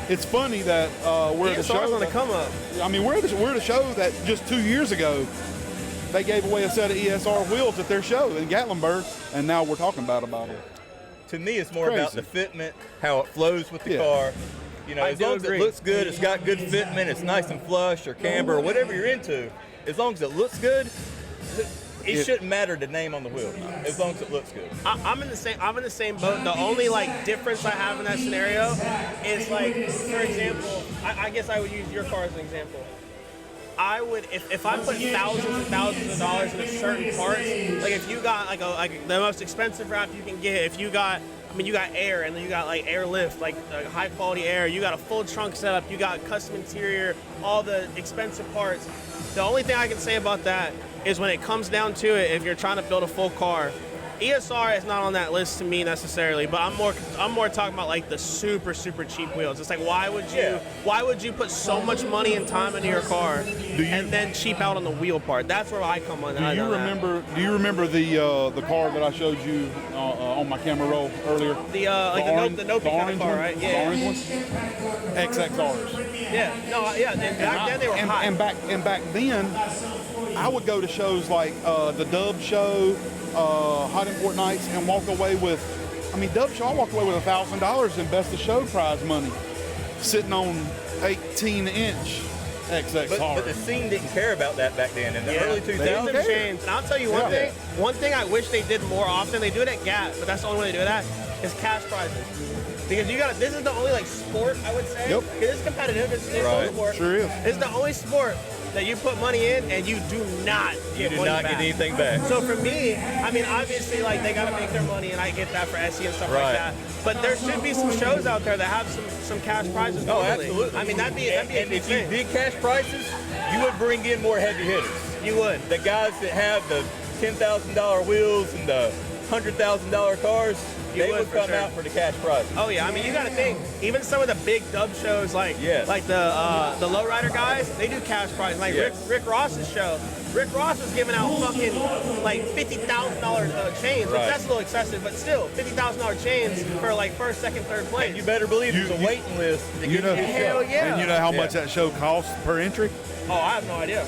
It's funny that we're the show on the come up. I mean, we're the show that just 2 years ago they gave away a set of ESR wheels at their show in Gatlinburg, and now we're talking about them. To me, it's more about the fitment, how it flows with the car. You know, as long as it looks good, it's got good fitment, it's nice and flush or camber or whatever you're into. As long as it looks good, it shouldn't matter the name on the wheel, as long as it looks good. I'm in the same boat. The only like difference I have in that scenario is like, for example, I guess I would use your car as an example. I would, if I put thousands and thousands of dollars into certain parts, like if you got like the most expensive wrap you can get, if you got, I mean, you got air, and then you got like air lift, like high quality air, you got a full trunk setup, you got custom interior, all the expensive parts. The only thing I can say about that is when it comes down to it, if you're trying to build a full car, ESR is not on that list to me necessarily, but I'm more talking about like the super cheap wheels. It's like why would you put so much money and time into your car and then cheap out on the wheel part? That's where I come on. Do you remember the car that I showed you on my camera roll earlier? The Nope kind of car, right? Yeah. The orange one? XXRs. Yeah. No. Yeah. And back then they were hot. And back then, I would go to shows like the Dub Show. Hot Import Nights and walk away with, Dub Show, I walked away with $1,000 in Best of Show prize money, sitting on 18-inch XXR. But the scene didn't care about that back then in the early 2000s. Changed. And I'll tell you one thing. One thing I wish they did more often. They do it at Gap, but that's the only way they do that is cash prizes. Because this is the only like sport I would say. Yep. Because it's competitive. It's sport. Sure is. It's the only sport that you put money in and you do not get money back. Get anything back. So for me, obviously, like they gotta make their money, and I get that for Essie and stuff like that. But there should be some shows out there that have some cash prizes. Oh, absolutely. That'd be a and big if thing. you did cash prizes, you would bring in more heavy hitters. You would. The guys that have the $10,000 wheels and the $100,000 cars, they would come out for the cash prize. Oh yeah, you got to think. Even some of the big dub shows, like the lowrider guys, they do cash prizes. Like Rick Ross's show. Rick Ross was giving out fucking like $50,000 chains. Right. That's a little excessive, but still $50,000 chains for like first, second, third place. And you better believe there's a waiting list to get into his show. Hell yeah. And you know how much that show costs per entry? Oh, I have no idea.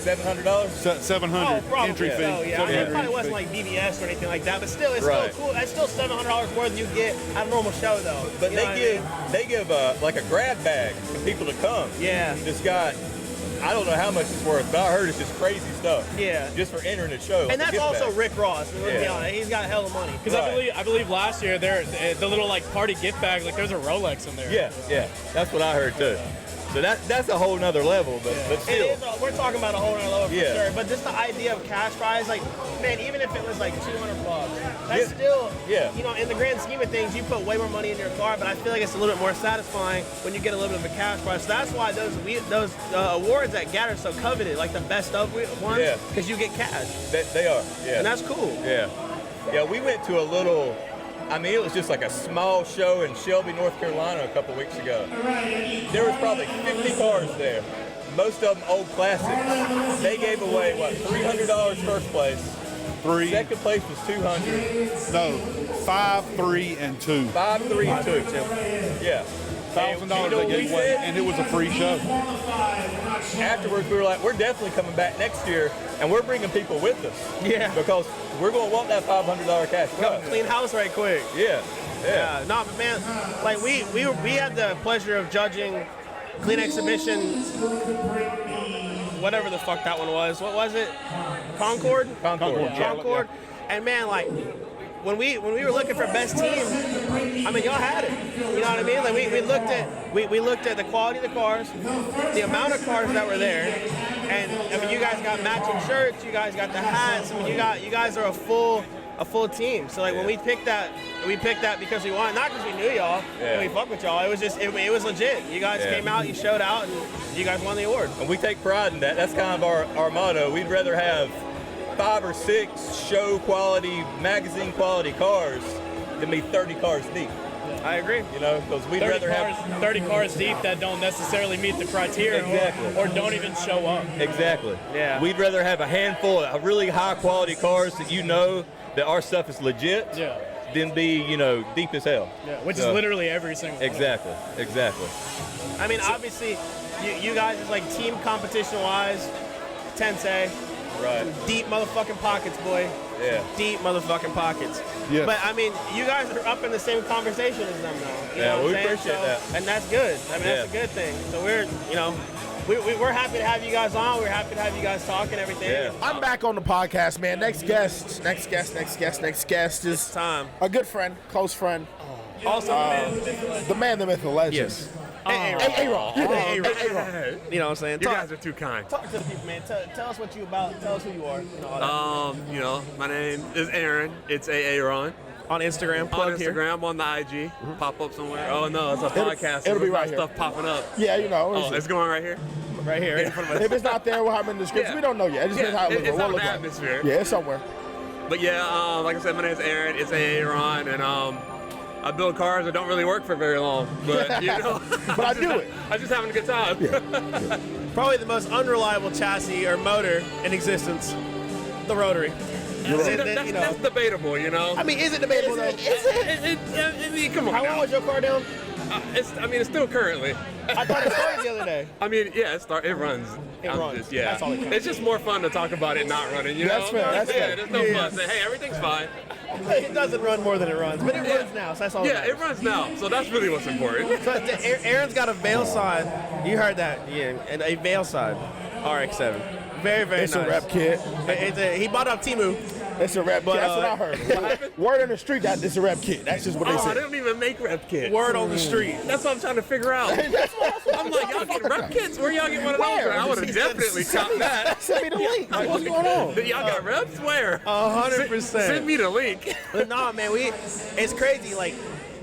$700? $700 entry fee. So, yeah. It probably wasn't like BBS or anything like that, but still, it's still cool. It's still $700 more than you get at a normal show, though. But they give like a grab bag for people to come. Yeah. It's got, I don't know how much it's worth, but I heard it's just crazy stuff. Yeah. Just for entering the show. And that's also Rick Ross. Let's be honest. He's got hella money. Because I believe last year the little like party gift bag, like there's a Rolex in there. Yeah. That's what I heard too. So that's a whole nother level, but still. We're talking about a whole nother level for sure. But just the idea of cash prize, like, man, even if it was like $200, that's still, in the grand scheme of things, you put way more money in your car, but I feel like it's a little bit more satisfying when you get a little bit of a cash prize. So that's why those awards at GAT are so coveted, like the best of ones, because you get cash. They are, And that's cool. Yeah, we went to a little, it was just like a small show in Shelby, North Carolina a couple weeks ago. There was probably 50 cars there, most of them old classics. They gave away, $300 first place. Second place was $200. No, 5, 3, and 2. 5, 3, and 2. Yeah. $1,000 they gave away, and it was a free show. Afterwards, we were like, we're definitely coming back next year, and we're bringing people with us. Yeah. Because we're going to want that $500 cash prize. Clean house right quick. Yeah. No, but man, like we had the pleasure of judging Clean Exhibition, whatever the fuck that one was. What was it? Concord. Yeah. And man, like when we were looking for best team, y'all had it. You know what I mean? Like we looked at the quality of the cars, the amount of cars that were there, and you guys got matching shirts, you guys got the hats. You guys are a full team. So like when we picked that because we wanted, not because we knew y'all and we fuck with y'all. It was just it was legit. You guys came out, you showed out, and you guys won the award. And we take pride in that. That's kind of our motto. We'd rather have 5 or 6 show quality, magazine quality cars than be 30 cars deep. I agree. You know, because we'd rather have 30 cars deep that don't necessarily meet the criteria or don't even show up. Exactly. Yeah. We'd rather have a handful of really high quality cars that you know that our stuff is legit. Yeah. Than be, you know, deep as hell. Yeah, which is literally every single Exactly. one. Exactly. I mean, obviously, you guys is like team competition wise, Tensei. Right. Deep motherfucking pockets, boy. Yeah. Deep motherfucking pockets. Yes. But I mean, you guys are up in the same conversation as them now. You Yeah, know what we I'm saying? appreciate that. And that's good. I mean, that's a good thing. So we're, you know, we're happy to have you guys on. We're happy to have you guys talking and everything. Yeah. I'm back on the podcast, man. Next guest is time. A good friend, close friend. Also, the man, the myth, the legend. Yes. Hey, A-Ron. You know what I'm saying? You guys are too kind. Talk to the people, man. Tell us what you about. Tell us who you are. You know, all that. You know, my name is Aaron. It's Aaron. On Instagram, plug on Instagram, on the IG. Pop up somewhere. Oh no, it's a podcast. It'll so be right there's here. Stuff popping up. Yeah, you know. Oh, it's going right here. Right here. In front of us. If it's not there, we'll have it in the description. Yeah. We don't know yet. It just depends how it looks. It's We'll out in look the like. atmosphere. Yeah, it's somewhere. But yeah, like I said, my name is Aaron. It's Aaron, and I build cars that don't really work for very long, but you know. But I do it. I'm just having a good time. Probably the most unreliable chassis or motor in existence, the rotary. That's debatable, you know. I mean, is it debatable though? I mean, come on. How long was your car down? It's still currently. I thought it started the other day. I mean, yeah, it runs. It runs. Just, yeah. That's all it counts. It's just more fun to talk about it not running, you know? That's fair, that's fair. There's no fun. Say, hey, everything's fine. It doesn't run more than it runs, but it runs now, so that's all. Yeah, it runs now, so that's really what's important. So Aaron's got a Veil side. You heard that? Yeah, and a Veil side, RX-7. Very, very It's nice. a rep kit. He bought it off Temu. It's a rep kit. That's what I heard. Word on the street that it's a rep kit. That's just what they Oh, said. they don't even make rep kits. Word on the street. That's what I'm trying to figure out. I'm like, y'all get rep kits? Where y'all get one of those? Where? I would have definitely caught that. Send me the link. Like, what's going on? Y'all got reps? Where? 100%. Send me the link. But nah, man, it's crazy. Like,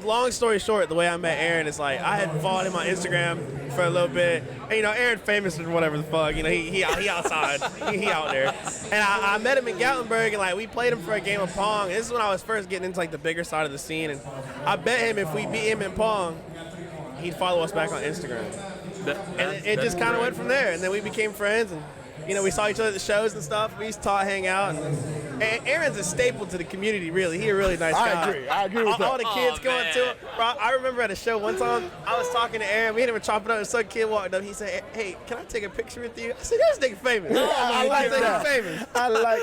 long story short, the way I met Aaron is like I had followed him on Instagram for a little bit. And, you know, Aaron famous or whatever the fuck. You know, he outside. he out there. And I met him in Gatlinburg, and like we played him for a game of Pong. This is when I was first getting into like the bigger side of the scene. And I bet him if we beat him in Pong, he'd follow us back on Instagram. And it just kind of went from there. And then we became friends, and you know, we saw each other at the shows and stuff. We used to talk, hang out. And Aaron's a staple to the community, really. He's a really nice guy. I agree with that. All the kids going to him. Bro, I remember at a show one time, I was talking to Aaron. We didn't even chop it up. And some kid walked up. He said, hey, can I take a picture with you? I said, this nigga famous. I like that. Famous.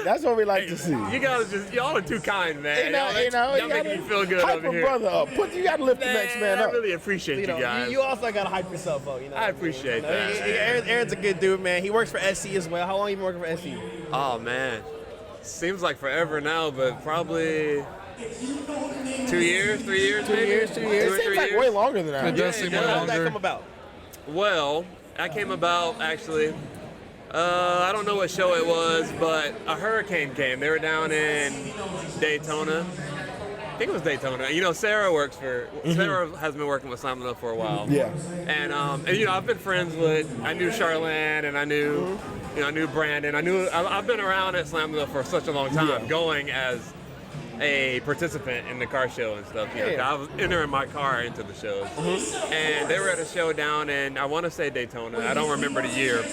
That's what we like to see. You guys y'all are too kind, man. Y'all make me feel good hype over a here. brother up. You got to lift the next man I up. really appreciate you guys. You also got to hype yourself up. You know, I appreciate that. Aaron's a good dude, man. He works for Essie as well. How long you been working for Essie? Oh, man. Seems like forever now, but probably 2 years, 3 years, maybe? 2 years. It seems like way longer than that. It does seem way How did that longer. come about? Well, that came about, actually, I don't know what show it was, but a hurricane came. They were down in Daytona. I think it was Daytona. You know, Sarah has been working with Slammedenuff for a while. Yeah. And you know, I've been friends with, I knew Charlene, and I knew, you know, I knew Brandon. I've been around at Slammedenuff for such a long time, going as a participant in the car show and stuff. You know, I was entering my car into the shows. And they were at a show down in, I want to say Daytona. I don't remember the year.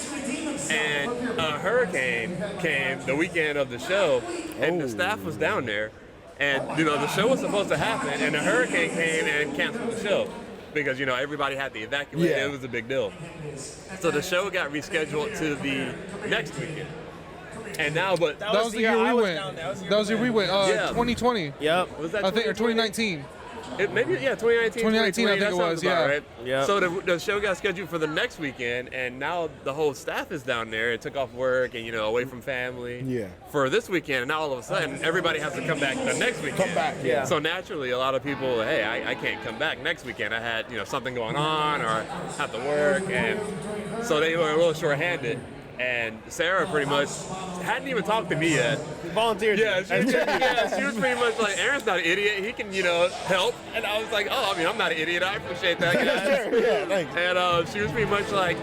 And a hurricane came the weekend of the show, and the staff was down there. And, you know, the show was supposed to happen, and the hurricane came and canceled the show because, you know, everybody had to evacuate. Yeah. It was a big deal. So the show got rescheduled to the next weekend. And now, but That was the year we went. That was the year we went. 2020. Yep. Was that I think, or 2019. Maybe, yeah, 2019. 2019, I think it was, yeah. Right? Yep. So the show got scheduled for the next weekend, and now the whole staff is down there. It took off work and, you know, away from family. Yeah. For this weekend, and now all of a sudden, everybody has to come back the next weekend. Come back, yeah. So naturally, a lot of people, hey, I can't come back next weekend. I had, you know, something going on, or I have to work, and so they were a little short-handed. And Sarah pretty much hadn't even talked to me yet. Volunteered. Yeah, she was pretty much like, Aaron's not an idiot. He can, you know, help. And I was like, oh, I mean, I'm not an idiot. I appreciate that, guys. Yeah, thanks. And she was pretty much like,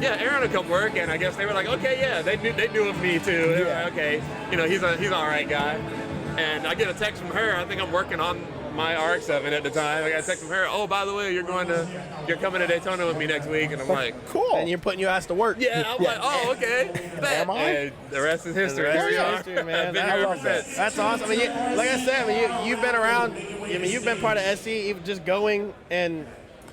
yeah, Aaron will come work. And I guess they were like, okay, yeah, they knew of me too. They were like, okay, you know, he's an all right guy. And I get a text from her. I think I'm working on my RX-7 at the time. I got a text from her. Oh, by the way, you're coming to Daytona with me next week, and I'm like, cool. And you're putting your ass to work. Yeah, I'm like, oh, okay. Am I? And the rest is history. The rest Here we is are. history, man. I've been here ever since. That's awesome. I mean, like I said, you've been around. I mean, you've been part of Essie, even just going and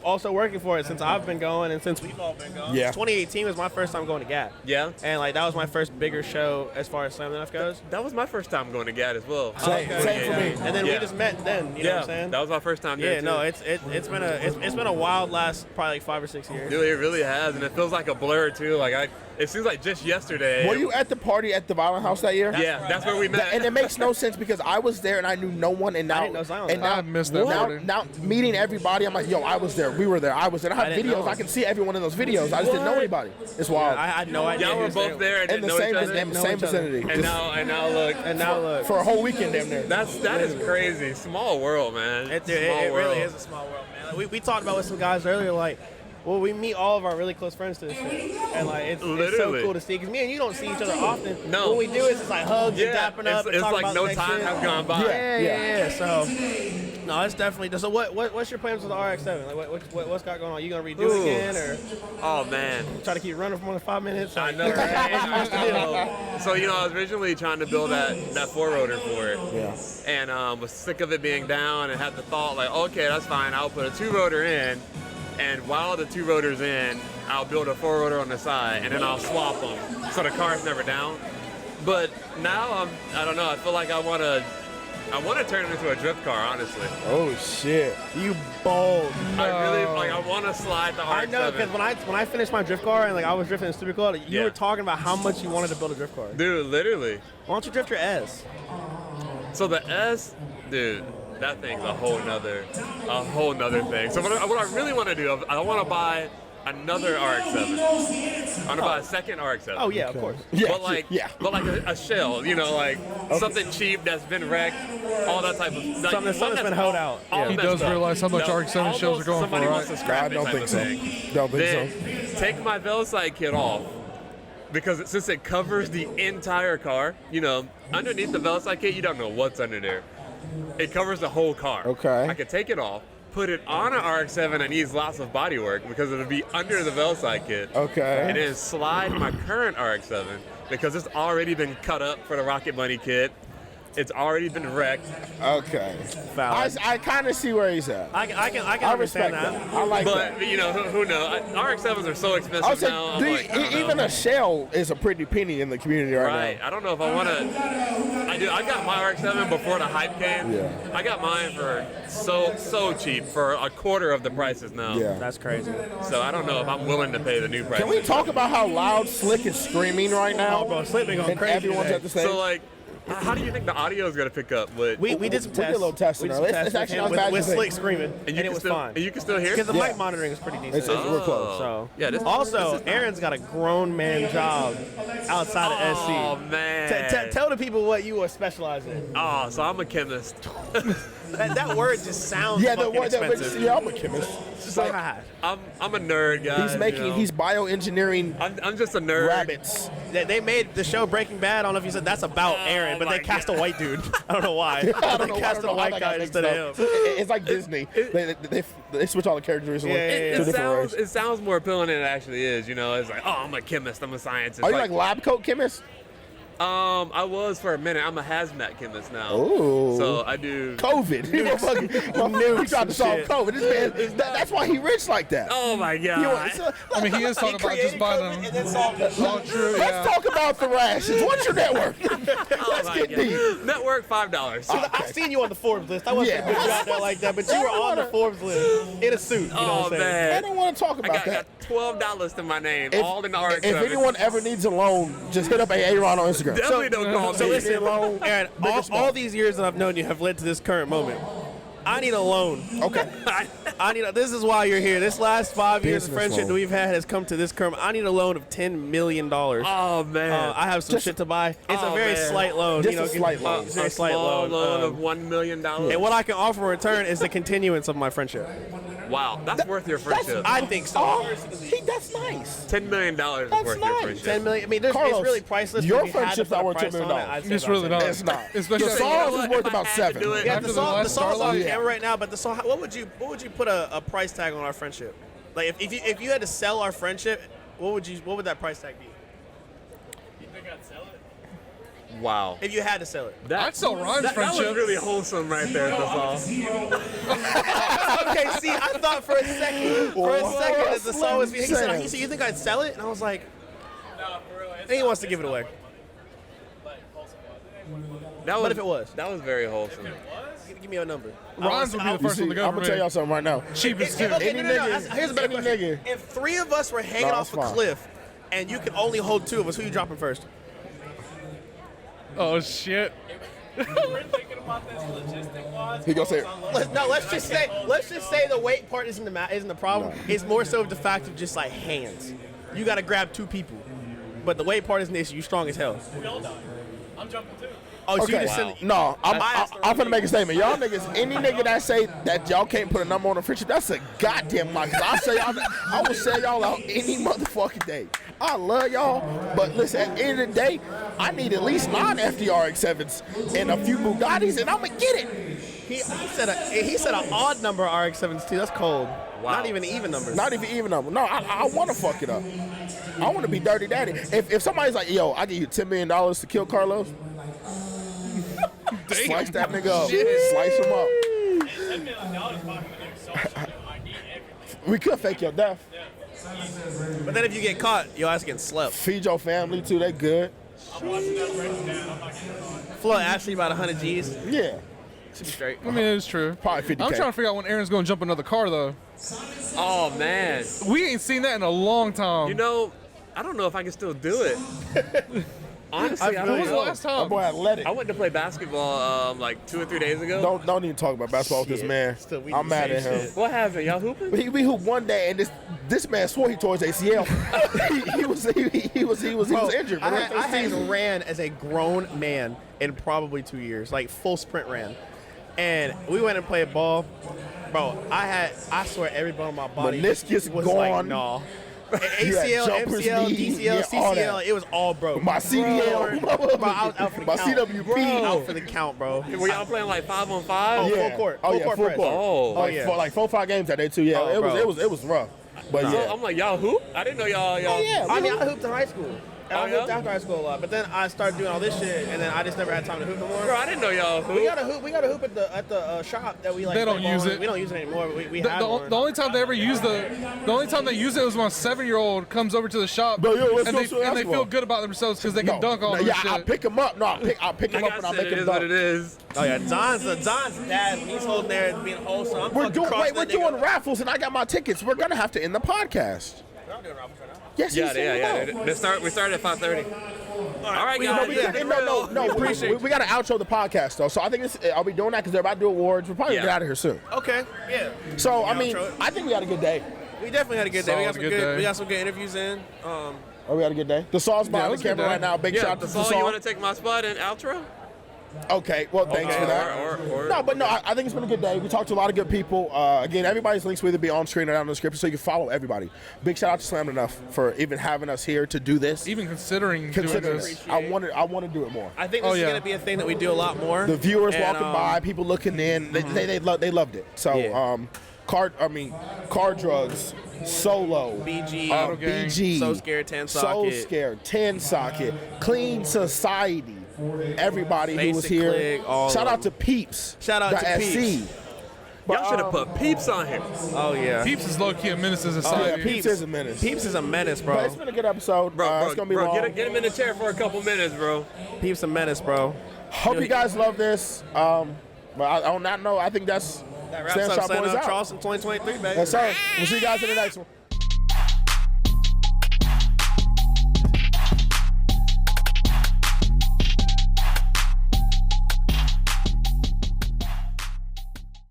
also working for it since I've been going and since we've all been going. Yeah. 2018 was my first time going to GAT. Yeah. And like that was my first bigger show as far as Slammedenuff goes. That was my first time going to GAT as well. Same for me. And then we just met then. You know what I'm saying? That was my first time there Yeah. too. No, it's been a wild last probably like 5 or 6 years. Dude, it really has, and it feels like a blur too. Like it seems like just yesterday. Were you at the party at the Violent House that year? Yeah, that's where we met. And it makes no sense because I was there and I knew no one, and now I didn't know Zion. and now, I missed that party. now meeting everybody, I'm like, yo, I was there, we were there, I was there. I have I didn't videos, know. I can see everyone in those videos. I just didn't know anybody. It's wild. I had no idea. Y'all who were was both there and in didn't the know same, each other. in the same vicinity. And now look. for a whole weekend, damn near. That is crazy. Small world, man. It Small world. really is a small world, man. Like, we talked about with some guys earlier, like, well, we meet all of our really close friends to this shit. And, like, it's so Literally. cool to see. Because me and you don't see each other often. No. What we do is just, like, hugs and dapping up and it's talk like about no the next time shit. has gone by. Yeah. So, no, it's definitely. So, what's your plans with the RX-7? Like, what's got going on? You gonna redo it again, or Oh man. try to keep running for more than 5 minutes? I know, right? So, I was originally trying to build that 4-rotor for it. Yeah. And was sick of it being down and had the thought, like, okay, that's fine. I'll put a 2-rotor in. And while the 2-rotor's in, I'll build a 4-rotor on the side, and then I'll swap them so the car's never down. But now I don't know. I feel like I want to turn it into a drift car, honestly. Oh shit. You bold. I really I want to slide the RX-7. I know, because when I finished my drift car and like I was drifting in Stupid Cool, you were talking about how much you wanted to build a drift car. Dude, literally. Why don't you drift your S? So the S, dude, that thing's a whole nother thing. So what I really want to do, I want to buy another RX-7. I want to buy a second RX-7. Oh yeah, of course. Yeah, But like a shell, something cheap that's been wrecked, all that type of Something that's been hoed out. He does realize how much RX-7 shells are going for, somebody right? wants to scrap I don't it type think of so. thing. Don't think Then take my Velocite kit off. Because since it covers the entire car, underneath the Velocite kit, you don't know what's under there. It covers the whole car. Okay. I could take it off, put it on an RX-7 and needs lots of body work because it'll be under the Velocite kit. Okay. And then slide my current RX-7 because it's already been cut up for the Rocket Bunny kit. It's already been wrecked. Okay. Valid. I kind of see where he's at. I can I respect understand that. I like that. But, who knows? RX-7s are so I would expensive say, now. I'm like, I don't know. even a shell is a pretty penny in the community right now. I don't know if I want to. I got my RX-7 before the hype came. Yeah. I got mine for so cheap, for a quarter of the prices now. Yeah. That's crazy. So I don't know if I'm willing to pay the new price. Can we talk about how loud Slick is screaming right now? Oh, bro, Slick been going and crazy everyone's today. at the stage. So how do you think the audio is gonna pick up? We did some We tests. did a little testing. We did some It's tests actually with not bad with to Slick think. screaming, and it was fine. And you can still hear? Because the Yeah. mic monitoring is pretty decent. It's real close. So Yeah, this also, is nice. Aaron's got a grown man job outside of SC. Oh man. Tell the people what you specialize in. Oh, so I'm a chemist. That word just sounds Yeah, the fucking word that expensive. yeah, I'm a chemist. It's just like, I'm a nerd, guys. He's bioengineering I'm just a nerd. rabbits. They made the show Breaking Bad. I don't know if you said that's about Aaron, but they cast a white dude. I don't know why. They cast a white guy instead of him. It's like Disney. They switch all the characters recently to different race. It sounds more appealing than it actually is. It's like, oh, I'm a chemist. I'm a scientist. Are you like lab coat chemist? I was for a minute. I'm a hazmat chemist now. Ooh. So I do COVID. He tried to solve COVID. This man, that's why he rich like that. Oh my God. I mean, he is talking about just buying them. Oh, true, yeah. Let's talk about the rations. What's your network? Let's get deep. Network $5. I've seen you on the Forbes list. I wasn't Yeah. gonna put you out there like that, but you were on the Forbes list in a suit. You know what I'm saying? man. I don't want to talk about I got that. $12 to my name, all in the RX. If anyone ever needs a loan, just hit up Aaron on Instagram. Definitely don't call So me. listen, Aaron, all these years that I've known you have led to this current moment. I need a loan. Okay. This is why you're here. This last 5 years of Business friendship loan. that we've had has come to this current. I need a loan of $10 million. Oh man. I have some shit to buy. It's a very slight loan. Just a slight loan. It's a very a slight small loan. of $1 million. And what I can offer in return is the continuance of my friendship. Wow, that's worth your friendship. I think so. That's nice. $10 million is worth your friendship. 10 million. I mean, it's Carlos, really priceless. your If you had to friendship's put not a worth price $10 on million. it, I'd say It's about really 10 not. million. It's not. Especially The song is worth about 7. Yeah, After the the song, last song's on Starlight. camera right now, but the song. What would you put a price tag on our friendship? Like if you had to sell our friendship, what would that price tag be? You think I'd sell it? Wow. If you had to sell it. I'd sell Ron's That friendship. was really wholesome right there, that's all. Okay, see, I thought for a second that the song was. He said, "You think I'd sell it?" And I was like, "No, for real." And he wants to give it away. But if it was, that was very wholesome. give me a number. Ron's would be the first one to go I'm for gonna me. tell y'all something right now. Cheapest too. Okay, Any no. nigga- Here's a better any question. nigga- If 3 of us were hanging off a that's fine. cliff, and you could only hold 2 of us, who you dropping first? Oh shit. We're thinking about this logistic-wise. He gonna say, Let's just say the weight part isn't the problem. No. It's more so the fact of just like hands. You got to grab 2 people, but the weight part isn't the issue. You're strong as hell. I'm jumping too. Oh, so you okay, just said, no, I'm gonna make a statement. Y'all niggas, any nigga that say that y'all can't put a number on a friendship, that's a goddamn lie. 'Cause I will sell y'all out any motherfucking day. I love y'all, but listen, at the end of the day, I need at least 9 FDRX7s and a few Bugattis, and I'm gonna get it. he said an odd number of RX-7s too. That's cold. Wow. Not even even numbers. Not even even number. No, I want to fuck it up. I want to be dirty daddy. If somebody's like, yo, I give you $10 million to kill Carlos, slice that nigga up. Slice him up. We could fake your death. But then if you get caught, your ass getting slept. Feed your family too. They good. Flood Ashley about 100 G's. Yeah. Should be straight. I mean, it's true. Probably 50K. I'm trying to figure out when Aaron's going to jump another car, though. Oh, man. We ain't seen that in a long time. You know, I don't know if I can still do it. Honestly, I don't when was know. the last time? That boy athletic. I went to play basketball like 2 or 3 days ago. Don't even talk about basketball with this man. I'm mad at him. What happened? Y'all hooping? We hooped one day, and this man swore he tore his ACL. he was injured. I had ran as a grown man in probably 2 years, like full sprint ran. And we went and played ball. Bro, I swear every bone in my body Meniscus was gone. like, nah. ACL, jumpers MCL, knee, DCL, yeah, all CCL, that. it was all broke. My CDL. Bro, I was out for the My count. CWP. Out for the count, bro. Were y'all playing like 5-on-5? Oh, full court. Full court press. Oh, like, yeah. for like 4-5 games that day too. Yeah, Oh, it was rough. But So yeah, I'm like, y'all hoop? I didn't know y'all. yeah. I mean, I hooped in high school. And Oh, I hooped yeah? after high school a lot. But then I started doing all this shit, and then I just never had time to hoop no more. Bro, I didn't know y'all hoop. We got to hoop at the shop that we like. They don't play ball use in. it. We don't use it anymore. We The, have the, one. the only time they ever use the only time they use it was when a 7-year-old comes over to the shop Bro, yo, let's and go they swing basketball. feel good about themselves because they can dunk all no, this yeah, shit. I pick him up. No, I pick him Like up and I I said, make it him is what dunk. it is. Oh yeah, John's dad when he's holding there and being wholesome. I'm We're fucking doing crossing we're that doing nigga. raffles, and I got my tickets. We're gonna have to end the podcast. We're not doing raffles right now. Yes, Yeah. We started at 5:30. All right, guys. We got to outro the podcast though. So I think I'll be doing that because they're about to do awards. We're probably gonna get out of here soon. Okay, yeah. So I Yeah, mean, outro it. I think we had a good day. We definitely had a good day. We got some good interviews in. Oh, we had a good day. The Saul's behind the camera right now. Big shout out to the Saul, Saul. you want to take my spot in outro? Okay, well, thanks for that. No, I think it's been a good day. We talked to a lot of good people. Again, everybody's links will either be on screen or down in the description, so you can follow everybody. Big shout out to Slammedenuff for even having us here to do this. Even considering doing this. I want to do it more. I think this is going to be a thing that we do a lot more. The viewers And, walking by, people looking in, they loved it. So, car drugs, solo, BG, BG, So Scared 10 Socket, So Scared 10 Socket, Clean Society. Everybody who was Basic here. Click, all Shout of out to Peeps. Shout out the to SC. Peeps. Y'all should have put Peeps on here. Oh yeah. Peeps is low key a menace to Oh, society. yeah, Peeps is a menace. Peeps is a menace, bro. But it's been a good episode. Bro, it's gonna be long. get him in the chair for a couple minutes, bro. Peeps a menace, bro. Hope you guys love this. But on that note, I think that That wraps Stand up Shop Stand Boys Up out. Charleston 2023, baby. Yes, sir. We'll see you guys in the next one.